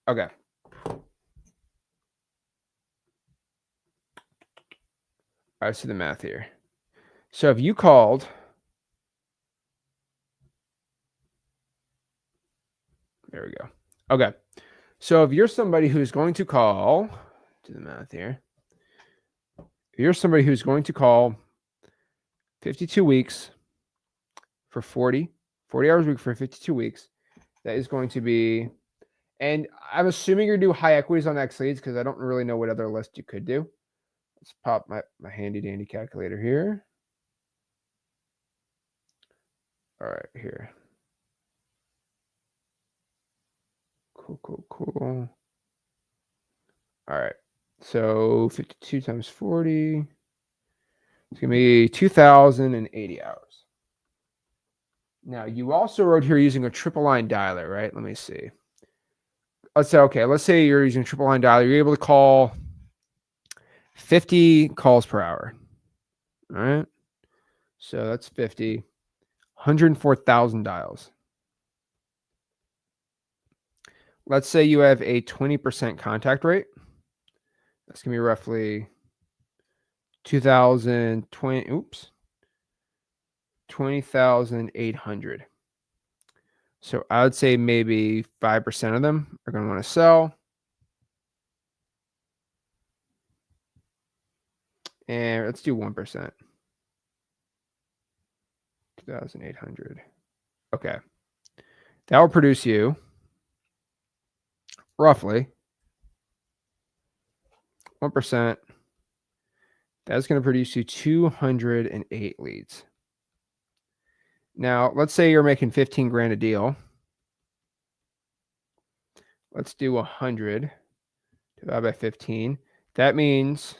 Okay. All right, let's do the math here. So if you called, there we go. Okay. So if you're somebody who's going to call, do the math here. If you're somebody who's going to call 52 weeks for 40 hours a week for 52 weeks, that is going to be, and I'm assuming you're doing high equities on XLeads because I don't really know what other list you could do. Let's pop my handy dandy calculator here. All right, here. Cool. All right. So 52 times 40. It's going to be 2,080 hours. Now, you also wrote here using a triple line dialer, right? Let me see. Let's say you're using a triple line dialer. You're able to call 50 calls per hour. All right. So that's 50. 104,000 dials. Let's say you have a 20% contact rate. That's going to be roughly 20,800. So I would say maybe 5% of them are going to want to sell. And let's do 1%. 2,800. Okay. That will produce you roughly 1%. That's going to produce you 208 leads. Now, let's say you're making 15 grand a deal. Let's do 100 divided by 15. That means,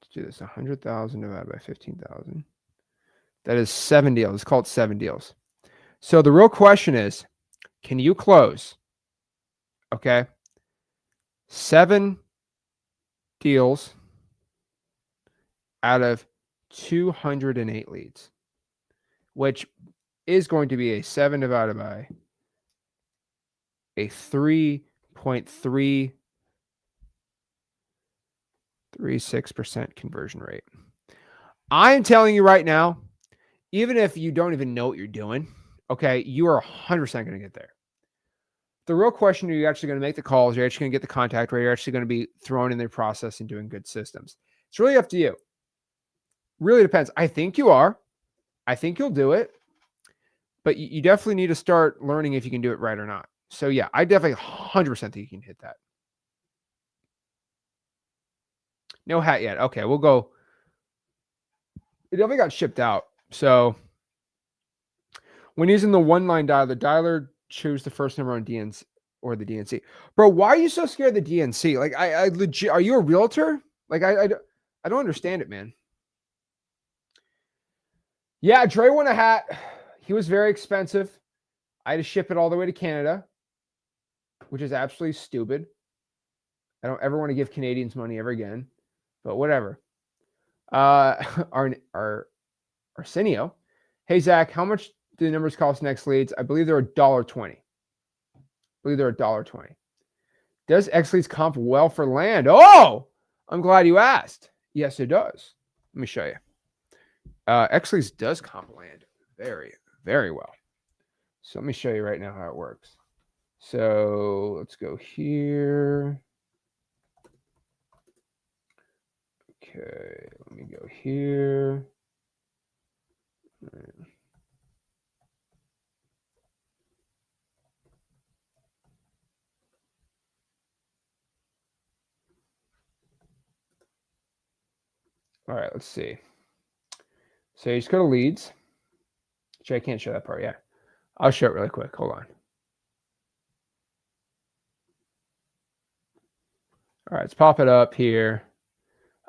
let's do this, 100,000 divided by 15,000. That is 7 deals. It's called 7 deals. So the real question is, can you close? Okay. 7 deals out of 208 leads, which is going to be a 7 divided by a 3.336% conversion rate. I'm telling you right now, even if you don't even know what you're doing, okay, you are 100% going to get there. The real question, are you actually going to make the calls? You're actually going to get the contact rate. You're actually going to be thrown in the process and doing good systems. It's really up to you. Really depends. I think you are. I think you'll do it. But you definitely need to start learning if you can do it right or not. So yeah, I definitely 100% think you can hit that. No hat yet. Okay, we'll go. It definitely got shipped out. So when using the one-line dialer, the dialer choose the first number on DNC or the DNC. Bro, why are you so scared of the DNC? Like, I legit, are you a realtor? Like, I don't understand it, man. Yeah, Dre won a hat. He was very expensive. I had to ship it all the way to Canada, which is absolutely stupid. I don't ever want to give Canadians money ever again, but whatever. Arsenio. Hey, Zach, how much do the numbers cost next leads? I believe they're $1.20. Does XLeads comp well for land? Oh, I'm glad you asked. Yes, it does. Let me show you. XLeads does comp land very, very well. So let me show you right now how it works. So let's go here. Okay, let me go here. All right, let's see. So you just go to leads. Actually, I can't show that part yet. I'll show it really quick. Hold on. All right, let's pop it up here.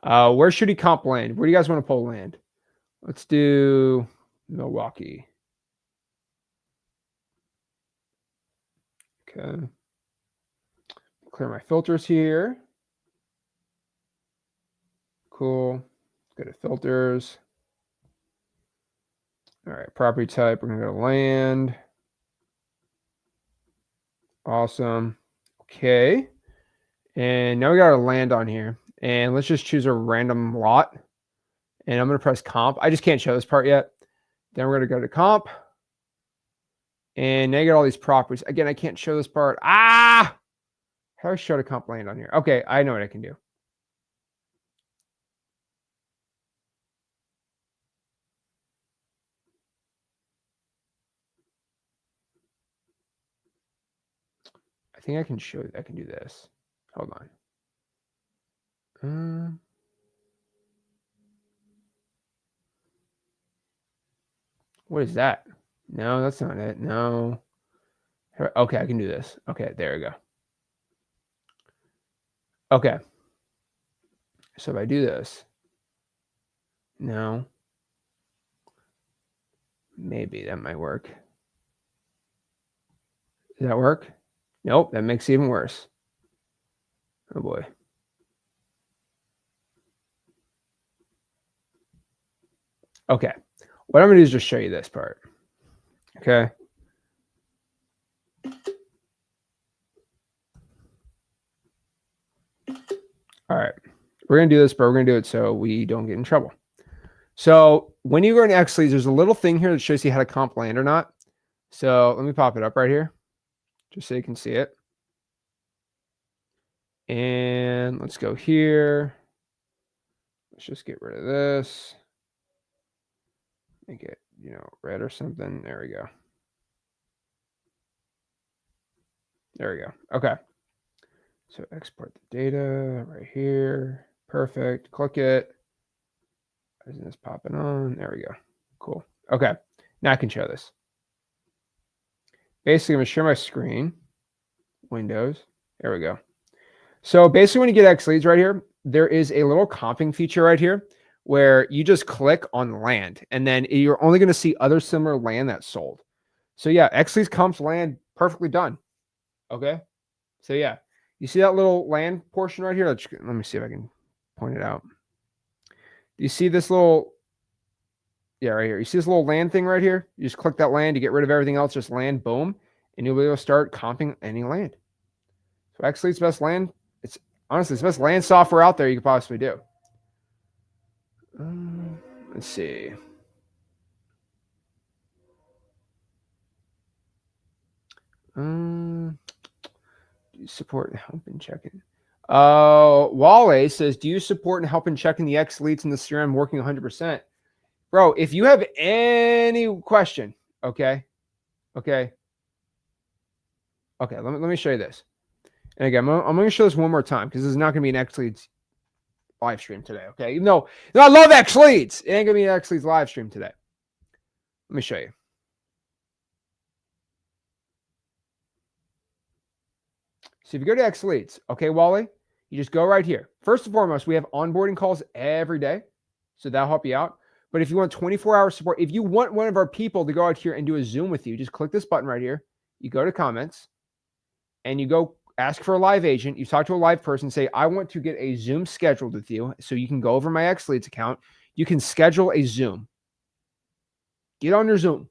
Where should he comp land? Where do you guys want to pull land? Let's do Milwaukee. Okay. Clear my filters here. Cool. Go to filters. All right, property type. We're going to go to land. Awesome. Okay. And now we got our land on here. And let's just choose a random lot. And I'm going to press comp. I just can't show this part yet. Then we're going to go to comp. And now you get all these properties. Again, I can't show this part. Ah! How do I show the comp land on here? Okay, I know what I can do. I think I can show. I can do this. Hold on. What is that? No, that's not it. No. Okay, I can do this. Okay, there we go. Okay. So if I do this, no. Maybe that might work. Does that work? Nope, that makes it even worse. Oh boy. Okay. What I'm going to do is just show you this part. Okay. All right. We're going to do this, but we're going to do it so we don't get in trouble. So when you go into XLeads, there's a little thing here that shows you how to comp land or not. So let me pop it up right here just so you can see it. And let's go here. Let's just get rid of this. Make it, red or something. There we go. There we go. Okay. So export the data right here. Perfect. Click it. Isn't this popping on? There we go. Cool. Okay. Now I can show this. Basically, I'm going to share my screen. Windows. There we go. So basically, when you get XLeads right here, there is a little comping feature right here where you just click on land, and then you're only going to see other similar land that's sold. So yeah, XLeads comps land perfectly done. Okay. So yeah, you see that little land portion right here? Let me see if I can point it out. You see this little, yeah, right here. You see this little land thing right here? You just click that land, you get rid of everything else, just land, boom, and you'll be able to start comping any land. So XLeads best land. It's honestly it's the best land software out there you could possibly do. Let's see. Do you support and help in checking? Wale says, do you support and help in checking the XLeads in the CRM working 100%? Bro, if you have any question, okay, let me show you this. And again, I'm going to show this one more time because this is not going to be an XLeads live stream today, okay? Even though I love XLeads, it ain't going to be an XLeads live stream today. Let me show you. So if you go to XLeads, okay, Wally, you just go right here. First and foremost, we have onboarding calls every day, so that'll help you out. But if you want 24-hour support, if you want one of our people to go out here and do a Zoom with you, just click this button right here. You go to comments, and you go ask for a live agent. You talk to a live person, say, I want to get a Zoom scheduled with you. So you can go over my XLeads account. You can schedule a Zoom. Get on your Zoom.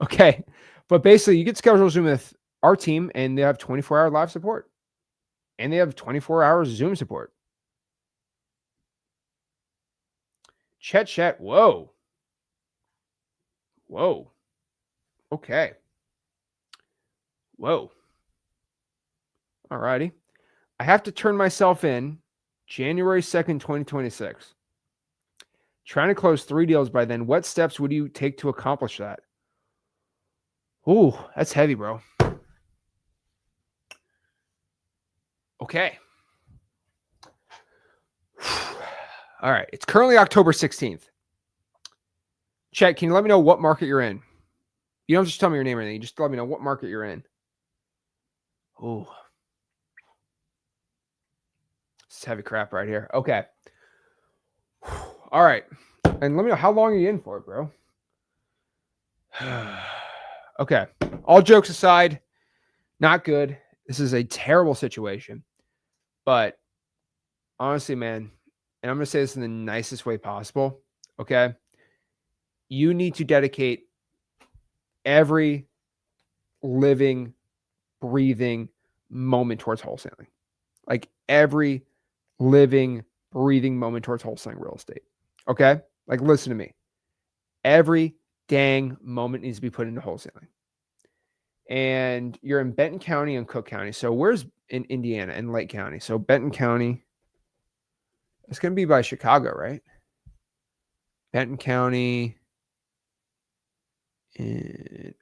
Okay. But basically, you get scheduled a Zoom with our team, and they have 24-hour live support. And they have 24 hours Zoom support. Chet. Whoa. Okay. Whoa. All righty. I have to turn myself in January 2nd, 2026. Trying to close 3 deals by then. What steps would you take to accomplish that? Ooh, that's heavy, bro. Okay. All right. It's currently October 16th. Chet, can you let me know what market you're in? You don't just tell me your name or anything. Just let me know what market you're in. Oh, it's heavy crap right here. Okay. All right. And let me know, how long are you in for it, bro? Okay. All jokes aside, not good. This is a terrible situation. But honestly, man, and I'm going to say this in the nicest way possible. Okay. You need to dedicate every living, breathing moment towards wholesaling. Like every living, breathing moment towards wholesaling real estate. Okay. Like, listen to me. Every dang moment needs to be put into wholesaling. And you're in Benton County and Cook County. So where's in Indiana and Lake County? So Benton County, it's going to be by Chicago, right? Benton County.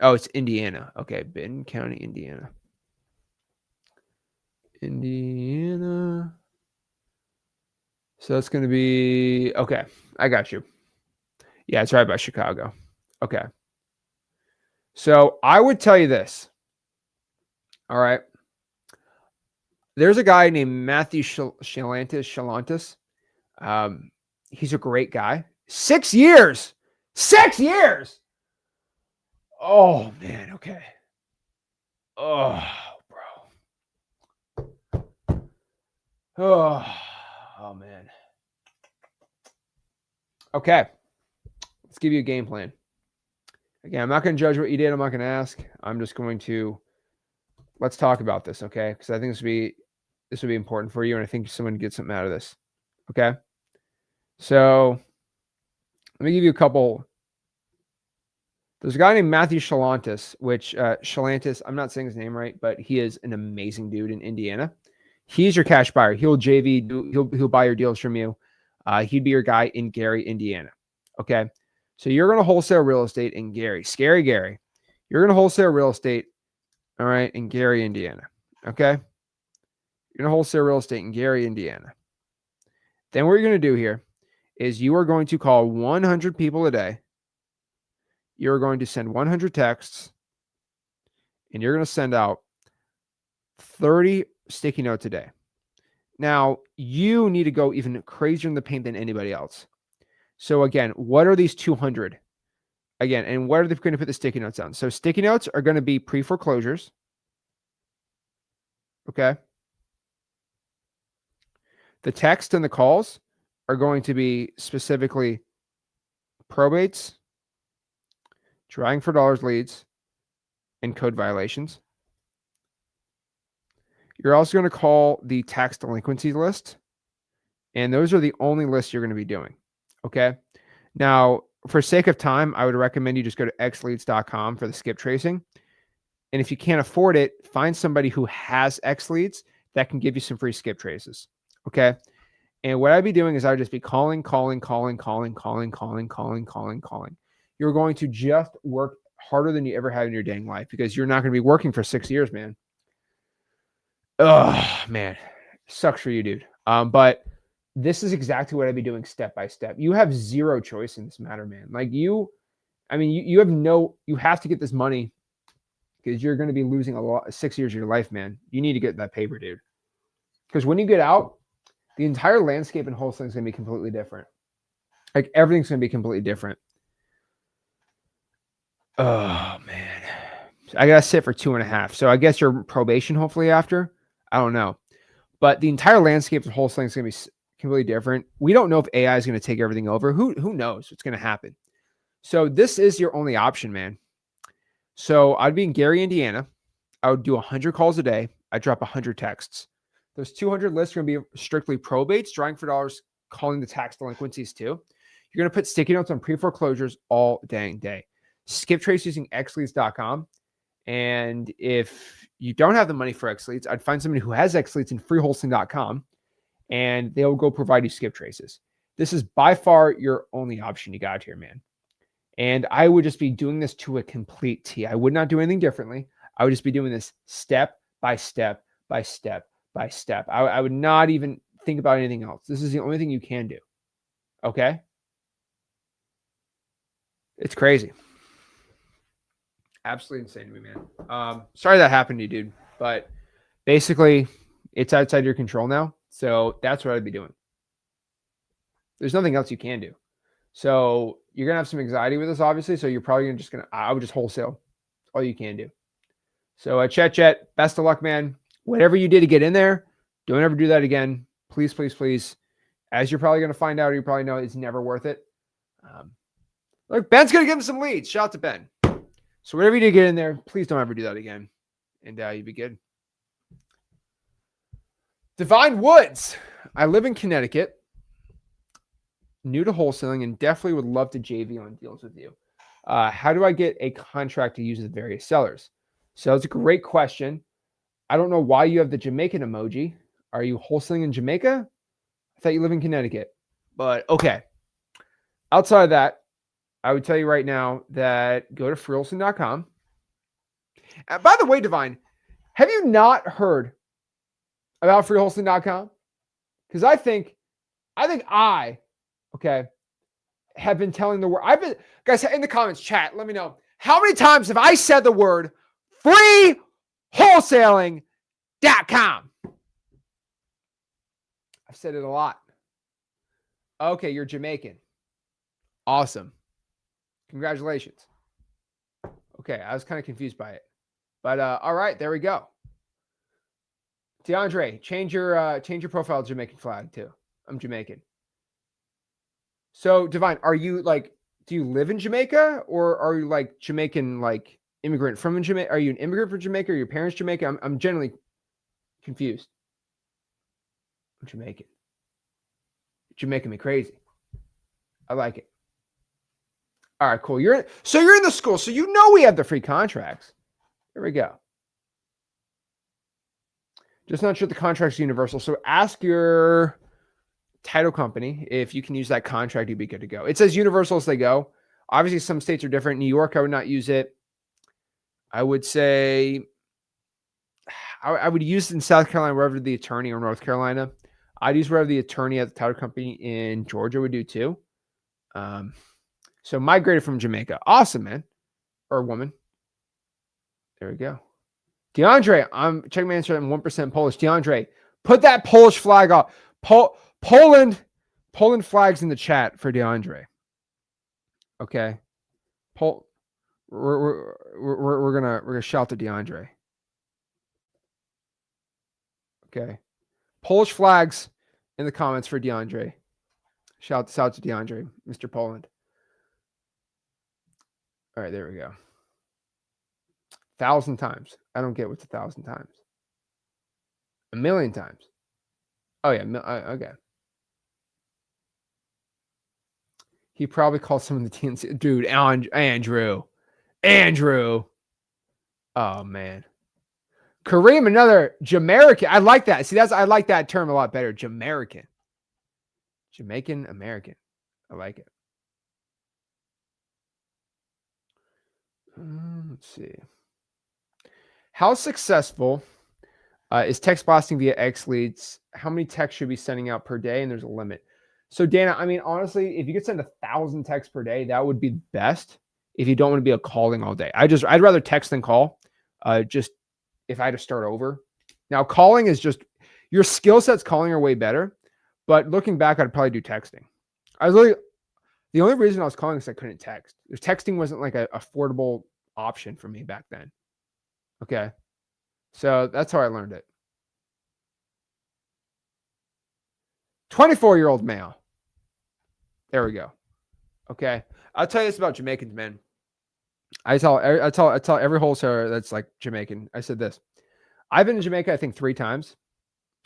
Oh, it's Indiana. Okay. Benton County, Indiana. Indiana. So that's going to be, okay. I got you. Yeah, it's right by Chicago. Okay. So I would tell you this. All right. There's a guy named Matthew Shalantis. He's a great guy. 6 years. 6 years. Oh, man. Okay. Oh, bro. Oh, man. Okay. Let's give you a game plan. Again, I'm not going to judge what you did. I'm not going to ask. I'm just going to, let's talk about this, okay? Because I think this would be important for you, and I think someone gets something out of this. Okay. So let me give you a couple. There's a guy named Matthew Shalantis, Shalantis, I'm not saying his name right, but he is an amazing dude in Indiana. He's your cash buyer. He'll JV, he'll buy your deals from you. He'd be your guy in Gary, Indiana. Okay. So you're going to wholesale real estate in Gary. Scary Gary. You're going to wholesale real estate, all right, in Gary, Indiana. Okay. You're going to wholesale real estate in Gary, Indiana. Then what you're going to do here is you are going to call 100 people a day. You're going to send 100 texts, and you're going to send out 30 sticky notes a day. Now, you need to go even crazier in the paint than anybody else. So again, what are these 200? Again, and what are they going to put the sticky notes on? So sticky notes are going to be pre-foreclosures. Okay. The text and the calls are going to be specifically probates, trying for dollars leads, and code violations. You're also going to call the tax delinquency list. And those are the only lists you're going to be doing. Okay. Now, for sake of time, I would recommend you just go to XLeads.com for the skip tracing. And if you can't afford it, find somebody who has XLeads that can give you some free skip traces. Okay. And what I'd be doing is I'd just be calling. You're going to just work harder than you ever have in your dang life because you're not going to be working for 6 years, man. Oh, man. Sucks for you, dude. But this is exactly what I'd be doing step by step. You have zero choice in this matter, man. Like you have to get this money because you're going to be losing 6 years of your life, man. You need to get that paper, dude. Because when you get out, the entire landscape in wholesaling is going to be completely different. Like everything's going to be completely different. Oh, man. I got to sit for 2.5. So I guess your probation hopefully after. I don't know. But the entire landscape of wholesaling is going to be completely different. We don't know if AI is going to take everything over. Who knows what's going to happen? So this is your only option, man. So I'd be in Gary, Indiana. I would do 100 calls a day. I'd drop 100 texts. Those 200 lists are going to be strictly probates, drawing for dollars, calling the tax delinquencies too. You're going to put sticky notes on pre-foreclosures all dang day. Skip trace using xleads.com. And if you don't have the money for XLeads, I'd find somebody who has XLeads in freewholesaling.com and they'll go provide you skip traces. This is by far your only option you got here, man. And I would just be doing this to a complete T. I would not do anything differently. I would just be doing this step by step by step by step. I would not even think about anything else. This is the only thing you can do. Okay. It's crazy. Absolutely insane to me, man. Sorry that happened to you, dude. But basically, it's outside your control now. So that's what I'd be doing. There's nothing else you can do. So you're gonna have some anxiety with this, obviously. So you're probably I would just wholesale. All you can do. So Chet, best of luck, man. Whatever you did to get in there, don't ever do that again. Please, please, please. As you're probably gonna find out, or you probably know, it's never worth it. Look, Ben's gonna give him some leads. Shout out to Ben. So whatever you did to get in there, please don't ever do that again, and you'd be good. Divine Woods. I live in Connecticut. New to wholesaling and definitely would love to JV on deals with you. How do I get a contract to use with various sellers? So that's a great question. I don't know why you have the Jamaican emoji. Are you wholesaling in Jamaica? I thought you live in Connecticut, but okay. Outside of that, I would tell you right now that go to freewholesaling.com. By the way, Divine, have you not heard about freewholesaling.com? Because I think okay, have been telling the word. Guys, in the comments, chat, let me know. How many times have I said the word freewholesaling.com? I've said it a lot. Okay, you're Jamaican. Awesome. Congratulations. Okay, I was kind of confused by it. But all right, there we go. DeAndre, change your profile to Jamaican flag too. I'm Jamaican. So, Divine, are you do you live in Jamaica, or are you like Jamaican, like immigrant from Jamaica? Are you an immigrant from Jamaica? Are your parents Jamaican? I'm generally confused. I'm Jamaican. You're making me crazy. I like it. All right, cool. You're in the school, so you know we have the free contracts. Here we go. Just not sure the contract's universal. So ask your title company if you can use that contract, you'd be good to go. It says universal as they go. Obviously, some states are different. New York, I would not use it. I would say I would use it in South Carolina, wherever the attorney, or North Carolina. I'd use wherever the attorney at the title company in Georgia would do too. So migrated from Jamaica. Awesome, man. Or woman. There we go. DeAndre, I'm checking my answer. I'm 1% Polish. DeAndre, put that Polish flag off. Poland flags in the chat for DeAndre. Okay. We're gonna shout to DeAndre. Okay. Polish flags in the comments for DeAndre. Shout out to DeAndre, Mr. Poland. All right, there we go. 1,000 times. I don't get what's 1,000 times. 1,000,000 times. Oh yeah, okay. He probably called someone the TNC. Dude, Andrew. Oh, man. Kareem, another Jamaican. I like that. See, I like that term a lot better. Jamaican. Jamaican American. I like it. Let's see. How successful is text blasting via XLeads? How many texts should we be sending out per day? And there's a limit. So Dana, I mean, honestly, if you could send 1,000 texts per day, that would be best. If you don't want to be calling all day, I'd rather text than call. Just if I had to start over. Now, calling is just your skill sets. Calling are way better, but looking back, I'd probably do texting. The only reason I was calling is I couldn't text. Texting wasn't like an affordable option for me back then. Okay, so that's how I learned it. 24-year-old male. There we go. Okay. I'll tell you this about Jamaicans, man. I tell every wholesaler that's like Jamaican. I said this. I've been to Jamaica, I think 3 times.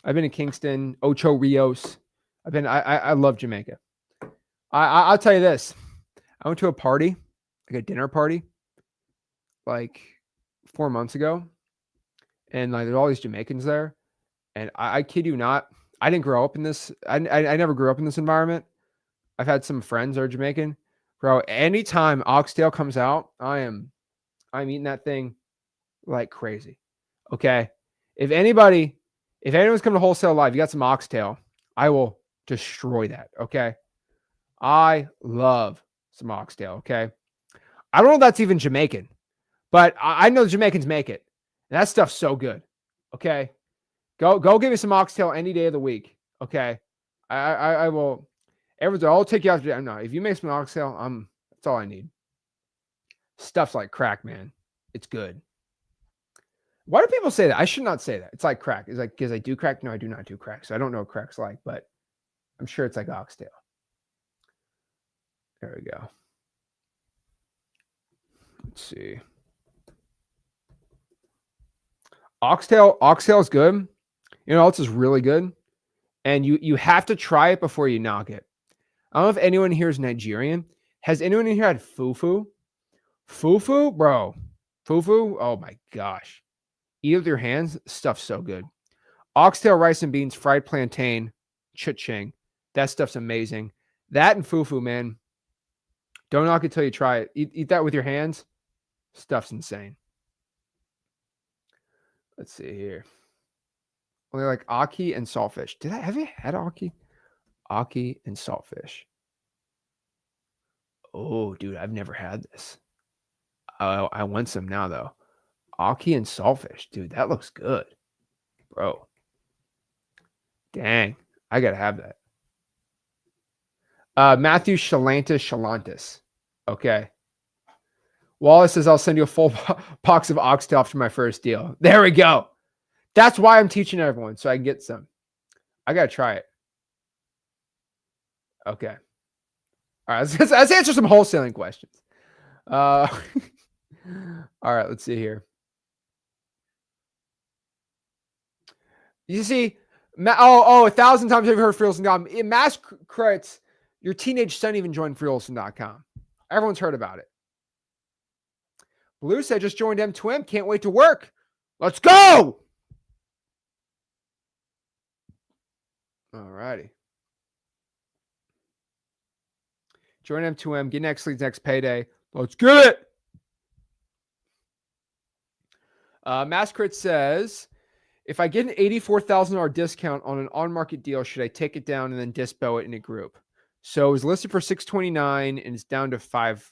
I've been to Kingston, Ocho Rios. I love Jamaica. I'll tell you this. I went to a party, like a dinner party, like 4 months ago. And like there's all these Jamaicans there. And I kid you not, I didn't grow up in this. I never grew up in this environment. I've had some friends that are Jamaican. Bro, anytime oxtail comes out, I'm eating that thing like crazy. Okay. If anyone's coming to Wholesale Live, you got some oxtail, I will destroy that. Okay. I love some oxtail. Okay. I don't know if that's even Jamaican, but I know the Jamaicans make it. And that stuff's so good. Okay. Go give me some oxtail any day of the week. Okay. I will. I'll take you out to dinner. No, if you make some oxtail, that's all I need. Stuff's like crack, man. It's good. Why do people say that? I should not say that. It's like crack. It's like, because I do crack. No, I do not do crack. So I don't know what crack's like, but I'm sure it's like oxtail. There we go. Let's see. Oxtail is good. You know, else is really good. And you have to try it before you knock it. I don't know if anyone here is Nigerian. Has anyone in here had fufu? Fufu, bro. Fufu, oh my gosh. Eat with your hands. Stuff's so good. Oxtail, rice and beans, fried plantain, cha-ching. That stuff's amazing. That and fufu, man. Don't knock it till you try it. Eat that with your hands. Stuff's insane. Let's see here. Only like aki and saltfish. Have you had aki? Aki and saltfish. Oh, dude, I've never had this. I want some now, though. Aki and saltfish. Dude, that looks good. Bro. Dang. I got to have that. Matthew Shalantis. Okay. Wallace says, I'll send you a full box of oxtail after my first deal. There we go. That's why I'm teaching everyone, so I can get some. I got to try it. Okay. All right. Let's answer some wholesaling questions. All right. Let's see here. You see, 1,000 times have you heard freewholesaling.com. In mass credits, your teenage son even joined freewholesaling.com. Everyone's heard about it. Blue said, just joined M2M. Can't wait to work. Let's go. All righty. Join M2M. Get XLeads next payday. Let's get it. Mascrit says, if I get an $84,000 discount on an on-market deal, should I take it down and then dispo it in a group? So it was listed for $629 and it's down to $543.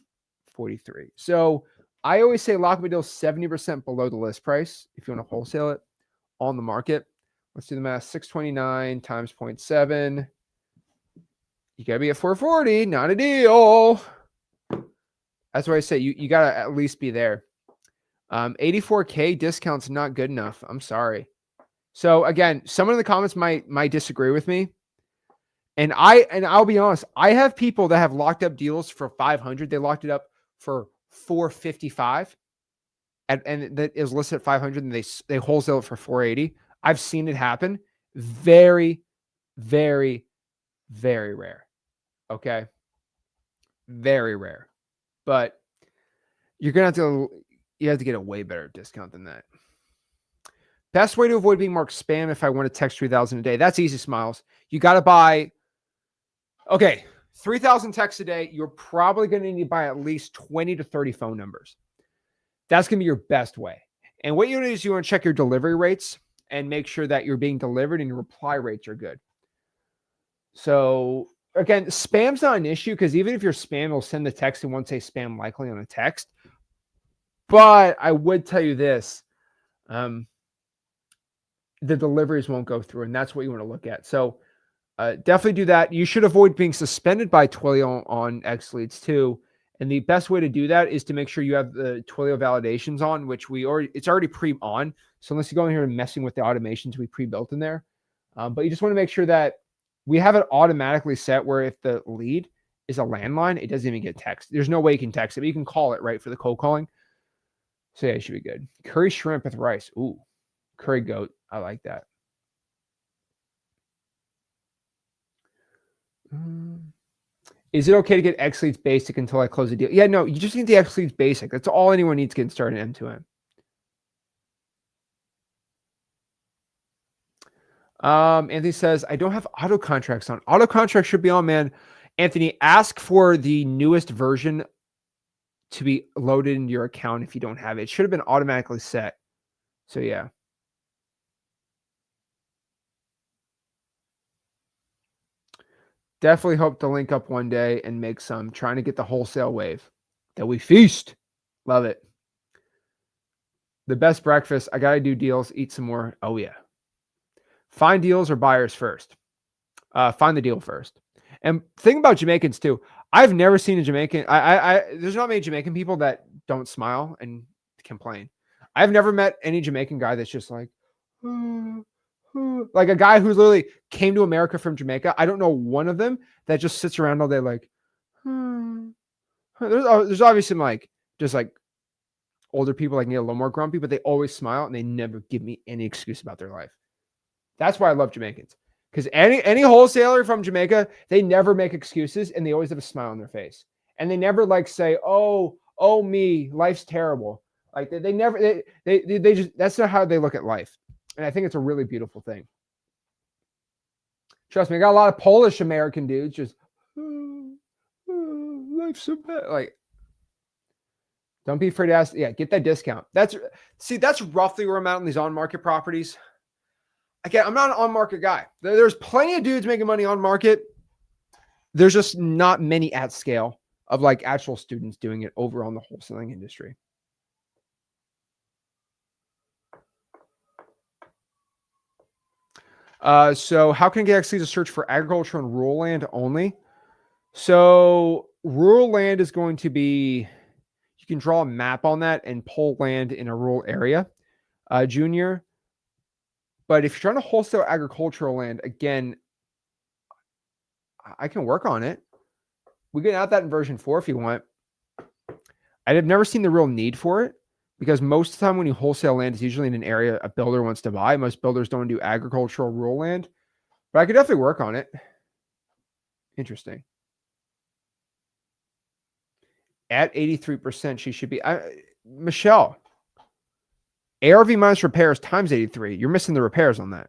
So I always say lock up a deal 70% below the list price if you want to wholesale it on the market. Let's do the math. 629 times 0.7. You got to be at 440, not a deal. That's why I say you got to at least be there. 84K discount's not good enough. I'm sorry. So again, someone in the comments might disagree with me. And I'll be honest, I have people that have locked up deals for 500. They locked it up for 455. And that is listed at 500 and they wholesale it for 480. I've seen it happen. Very, very, very rare. Okay. Very rare. But you're going to have to get a way better discount than that. Best way to avoid being marked spam if I want to text 3,000 a day. That's easy, Smiles. You got to buy, 3,000 texts a day. You're probably going to need to buy at least 20 to 30 phone numbers. That's going to be your best way. And what you want to do is you want to check your delivery rates and make sure that you're being delivered and your reply rates are good. So again, spam's not an issue because even if you're spam, it'll send the text and won't say spam likely on the text. But I would tell you this, the deliveries won't go through, and that's what you want to look at. So definitely do that. You should avoid being suspended by Twilio on XLeads too. And the best way to do that is to make sure you have the Twilio validations on, which it's already pre-on. So unless you go in here and messing with the automations we pre-built in there, but you just want to make sure that we have it automatically set where if the lead is a landline, it doesn't even get text. There's no way you can text it, but you can call it, right, for the cold calling. So yeah, it should be good. Curry shrimp with rice. Ooh, curry goat. I like that. Is it okay to get XLeads basic until I close the deal? Yeah, no, you just need the XLeads basic. That's all anyone needs getting started in M2M. Anthony says, I don't have auto contracts on. Auto contracts should be on, man. Anthony, ask for the newest version to be loaded into your account if you don't have it. It should have been automatically set. So yeah. Definitely hope to link up one day and make some. Trying to get the wholesale wave that we feast. Love it. The best breakfast. I got to do deals, eat some more. Oh, yeah. Find deals or buyers first. Find the deal first. And think about Jamaicans too. I've never seen a Jamaican. There's not many Jamaican people that don't smile and complain. I've never met any Jamaican guy that's just like, like a guy who literally came to America from Jamaica. I don't know one of them that just sits around all day like, there's obviously some like, just like older people like need a little more grumpy, but they always smile and they never give me any excuse about their life. That's why I love Jamaicans. Because any wholesaler from Jamaica, they never make excuses and they always have a smile on their face. And they never like say, oh me, life's terrible. Like they never, they just, that's not how they look at life. And I think it's a really beautiful thing. Trust me, I got a lot of Polish American dudes just, life's so bad. Like, don't be afraid to ask. Yeah, get that discount. That's roughly where I'm at on these on-market properties. Again, I'm not an on-market guy. There's plenty of dudes making money on market. There's just not many at scale of like actual students doing it over on the wholesaling industry. So how can I get XLeads to search for agriculture and rural land only? So rural land is going to be, you can draw a map on that and pull land in a rural area, Junior. But if you're trying to wholesale agricultural land, again, I can work on it. We can add that in version 4 if you want. I have never seen the real need for it because most of the time when you wholesale land, it's usually in an area a builder wants to buy. Most builders don't do agricultural rural land, but I could definitely work on it. Interesting. At 83%, she should be. Michelle, ARV minus repairs times 83. You're missing the repairs on that.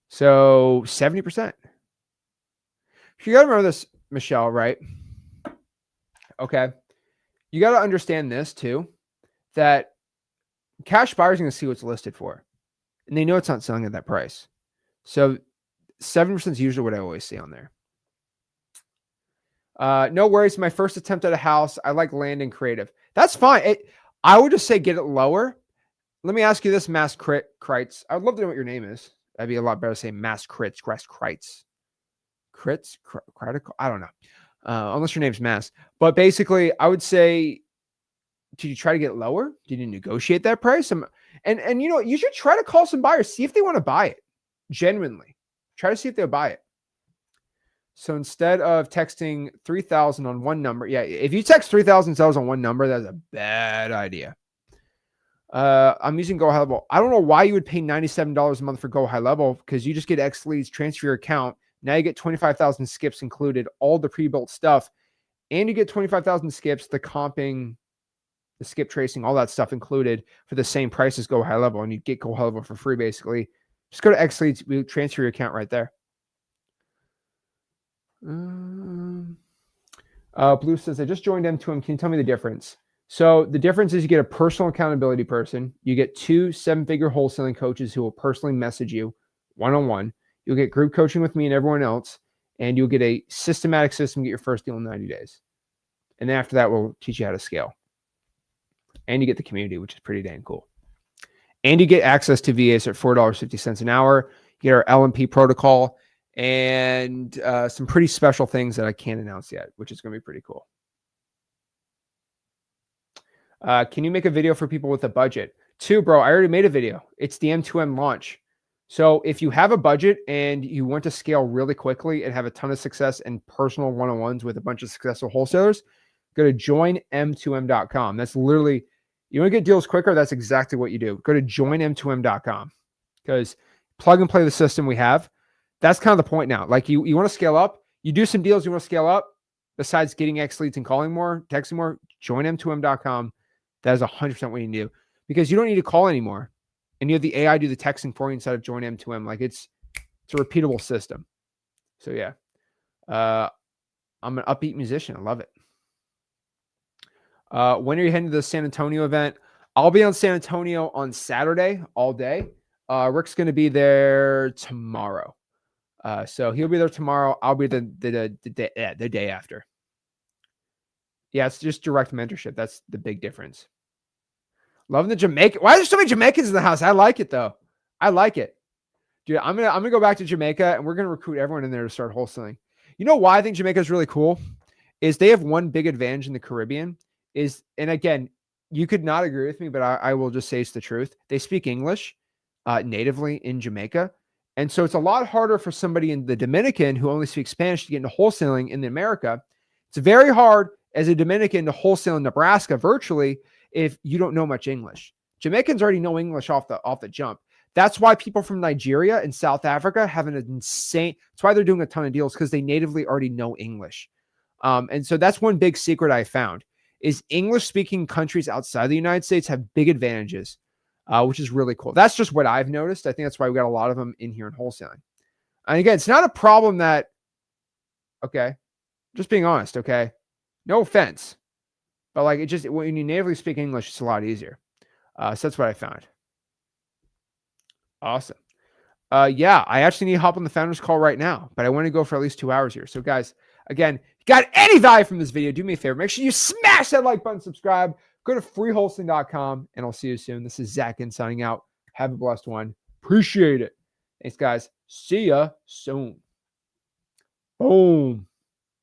So 70%. You got to remember this, Michelle, right? Okay. You got to understand this too, that cash buyers are going to see what's listed for, and they know it's not selling at that price. So 7% is usually what I always see on there. No worries. My first attempt at a house. I like land and creative. That's fine. I would just say get it lower. Let me ask you this, Mass Krites. I would love to know what your name is. That'd be a lot better to say Mass Krites. Crits? Critical? I don't know. Unless your name's Mass. But basically, I would say, did you try to get lower? Did you negotiate that price? And you know, you should try to call some buyers. See if they want to buy it. Genuinely. Try to see if they'll buy it. So instead of texting 3,000 on one number, yeah, if you text 3,000 sales on one number, that's a bad idea. I'm using Go High Level. I don't know why you would pay $97 a month for Go High Level because you just get XLeads, transfer your account. Now you get 25,000 skips included, all the pre-built stuff, and you get 25,000 skips, the comping, the skip tracing, all that stuff included for the same price as Go High Level, and you get Go High Level for free basically. Just go to XLeads, we transfer your account right there. Blue says, I just joined M2M. Can you tell me the difference? So the difference is you get a personal accountability person. You get 2 7-figure wholesaling coaches who will personally message you one-on-one. You'll get group coaching with me and everyone else, and you'll get a systematic system, get your first deal in 90 days. And then after that, we'll teach you how to scale. And you get the community, which is pretty dang cool. And you get access to VAs at $4.50 an hour. You get our LMP protocol and some pretty special things that I can't announce yet, which is going to be pretty cool. Can you make a video for people with a budget? 2, bro, I already made a video. It's the M2M launch. So if you have a budget and you want to scale really quickly and have a ton of success and personal one-on-ones with a bunch of successful wholesalers, go to joinm2m.com. That's literally, you want to get deals quicker, that's exactly what you do. Go to joinm2m.com because plug and play the system we have. That's kind of the point now. Like you want to scale up, you do some deals, you want to scale up, besides getting XLeads and calling more, texting more, joinm2m.com. That is 100% what you need to do because you don't need to call anymore. And you have the AI do the texting for you instead of join M2M. Like it's a repeatable system. So yeah, I'm an upbeat musician. I love it. When are you heading to the San Antonio event? I'll be on San Antonio on Saturday all day. Rick's going to be there tomorrow. So he'll be there tomorrow. I'll be the day after. Yeah, it's just direct mentorship. That's the big difference. Loving the Jamaican. Why are there so many Jamaicans in the house? I like it though. I like it. Dude, I'm gonna go back to Jamaica and we're gonna recruit everyone in there to start wholesaling. You know why I think Jamaica is really cool? Is they have one big advantage in the Caribbean. And again, you could not agree with me, but I will just say it's the truth. They speak English natively in Jamaica. And so it's a lot harder for somebody in the Dominican who only speaks Spanish to get into wholesaling in America. It's very hard as a Dominican to wholesale in Nebraska virtually if you don't know much English. Jamaicans already know English off the jump. That's why people from Nigeria and South Africa have an insane, that's why they're doing a ton of deals, because they natively already know English. And so that's one big secret I found is English-speaking countries outside the United States have big advantages, which is really cool. That's just what I've noticed. I think that's why we got a lot of them in here in wholesaling. And again, it's not a problem that, okay, just being honest, okay? No offense. But like, it just, when you natively speak English, it's a lot easier. So that's what I found. Awesome. Yeah, I actually need to hop on the founders call right now, but I want to go for at least 2 hours here. So guys, again, got any value from this video, do me a favor. Make sure you smash that like button, subscribe, go to freewholesaling.com, and I'll see you soon. This is Zach signing out. Have a blessed one. Appreciate it. Thanks, guys. See ya soon. Boom.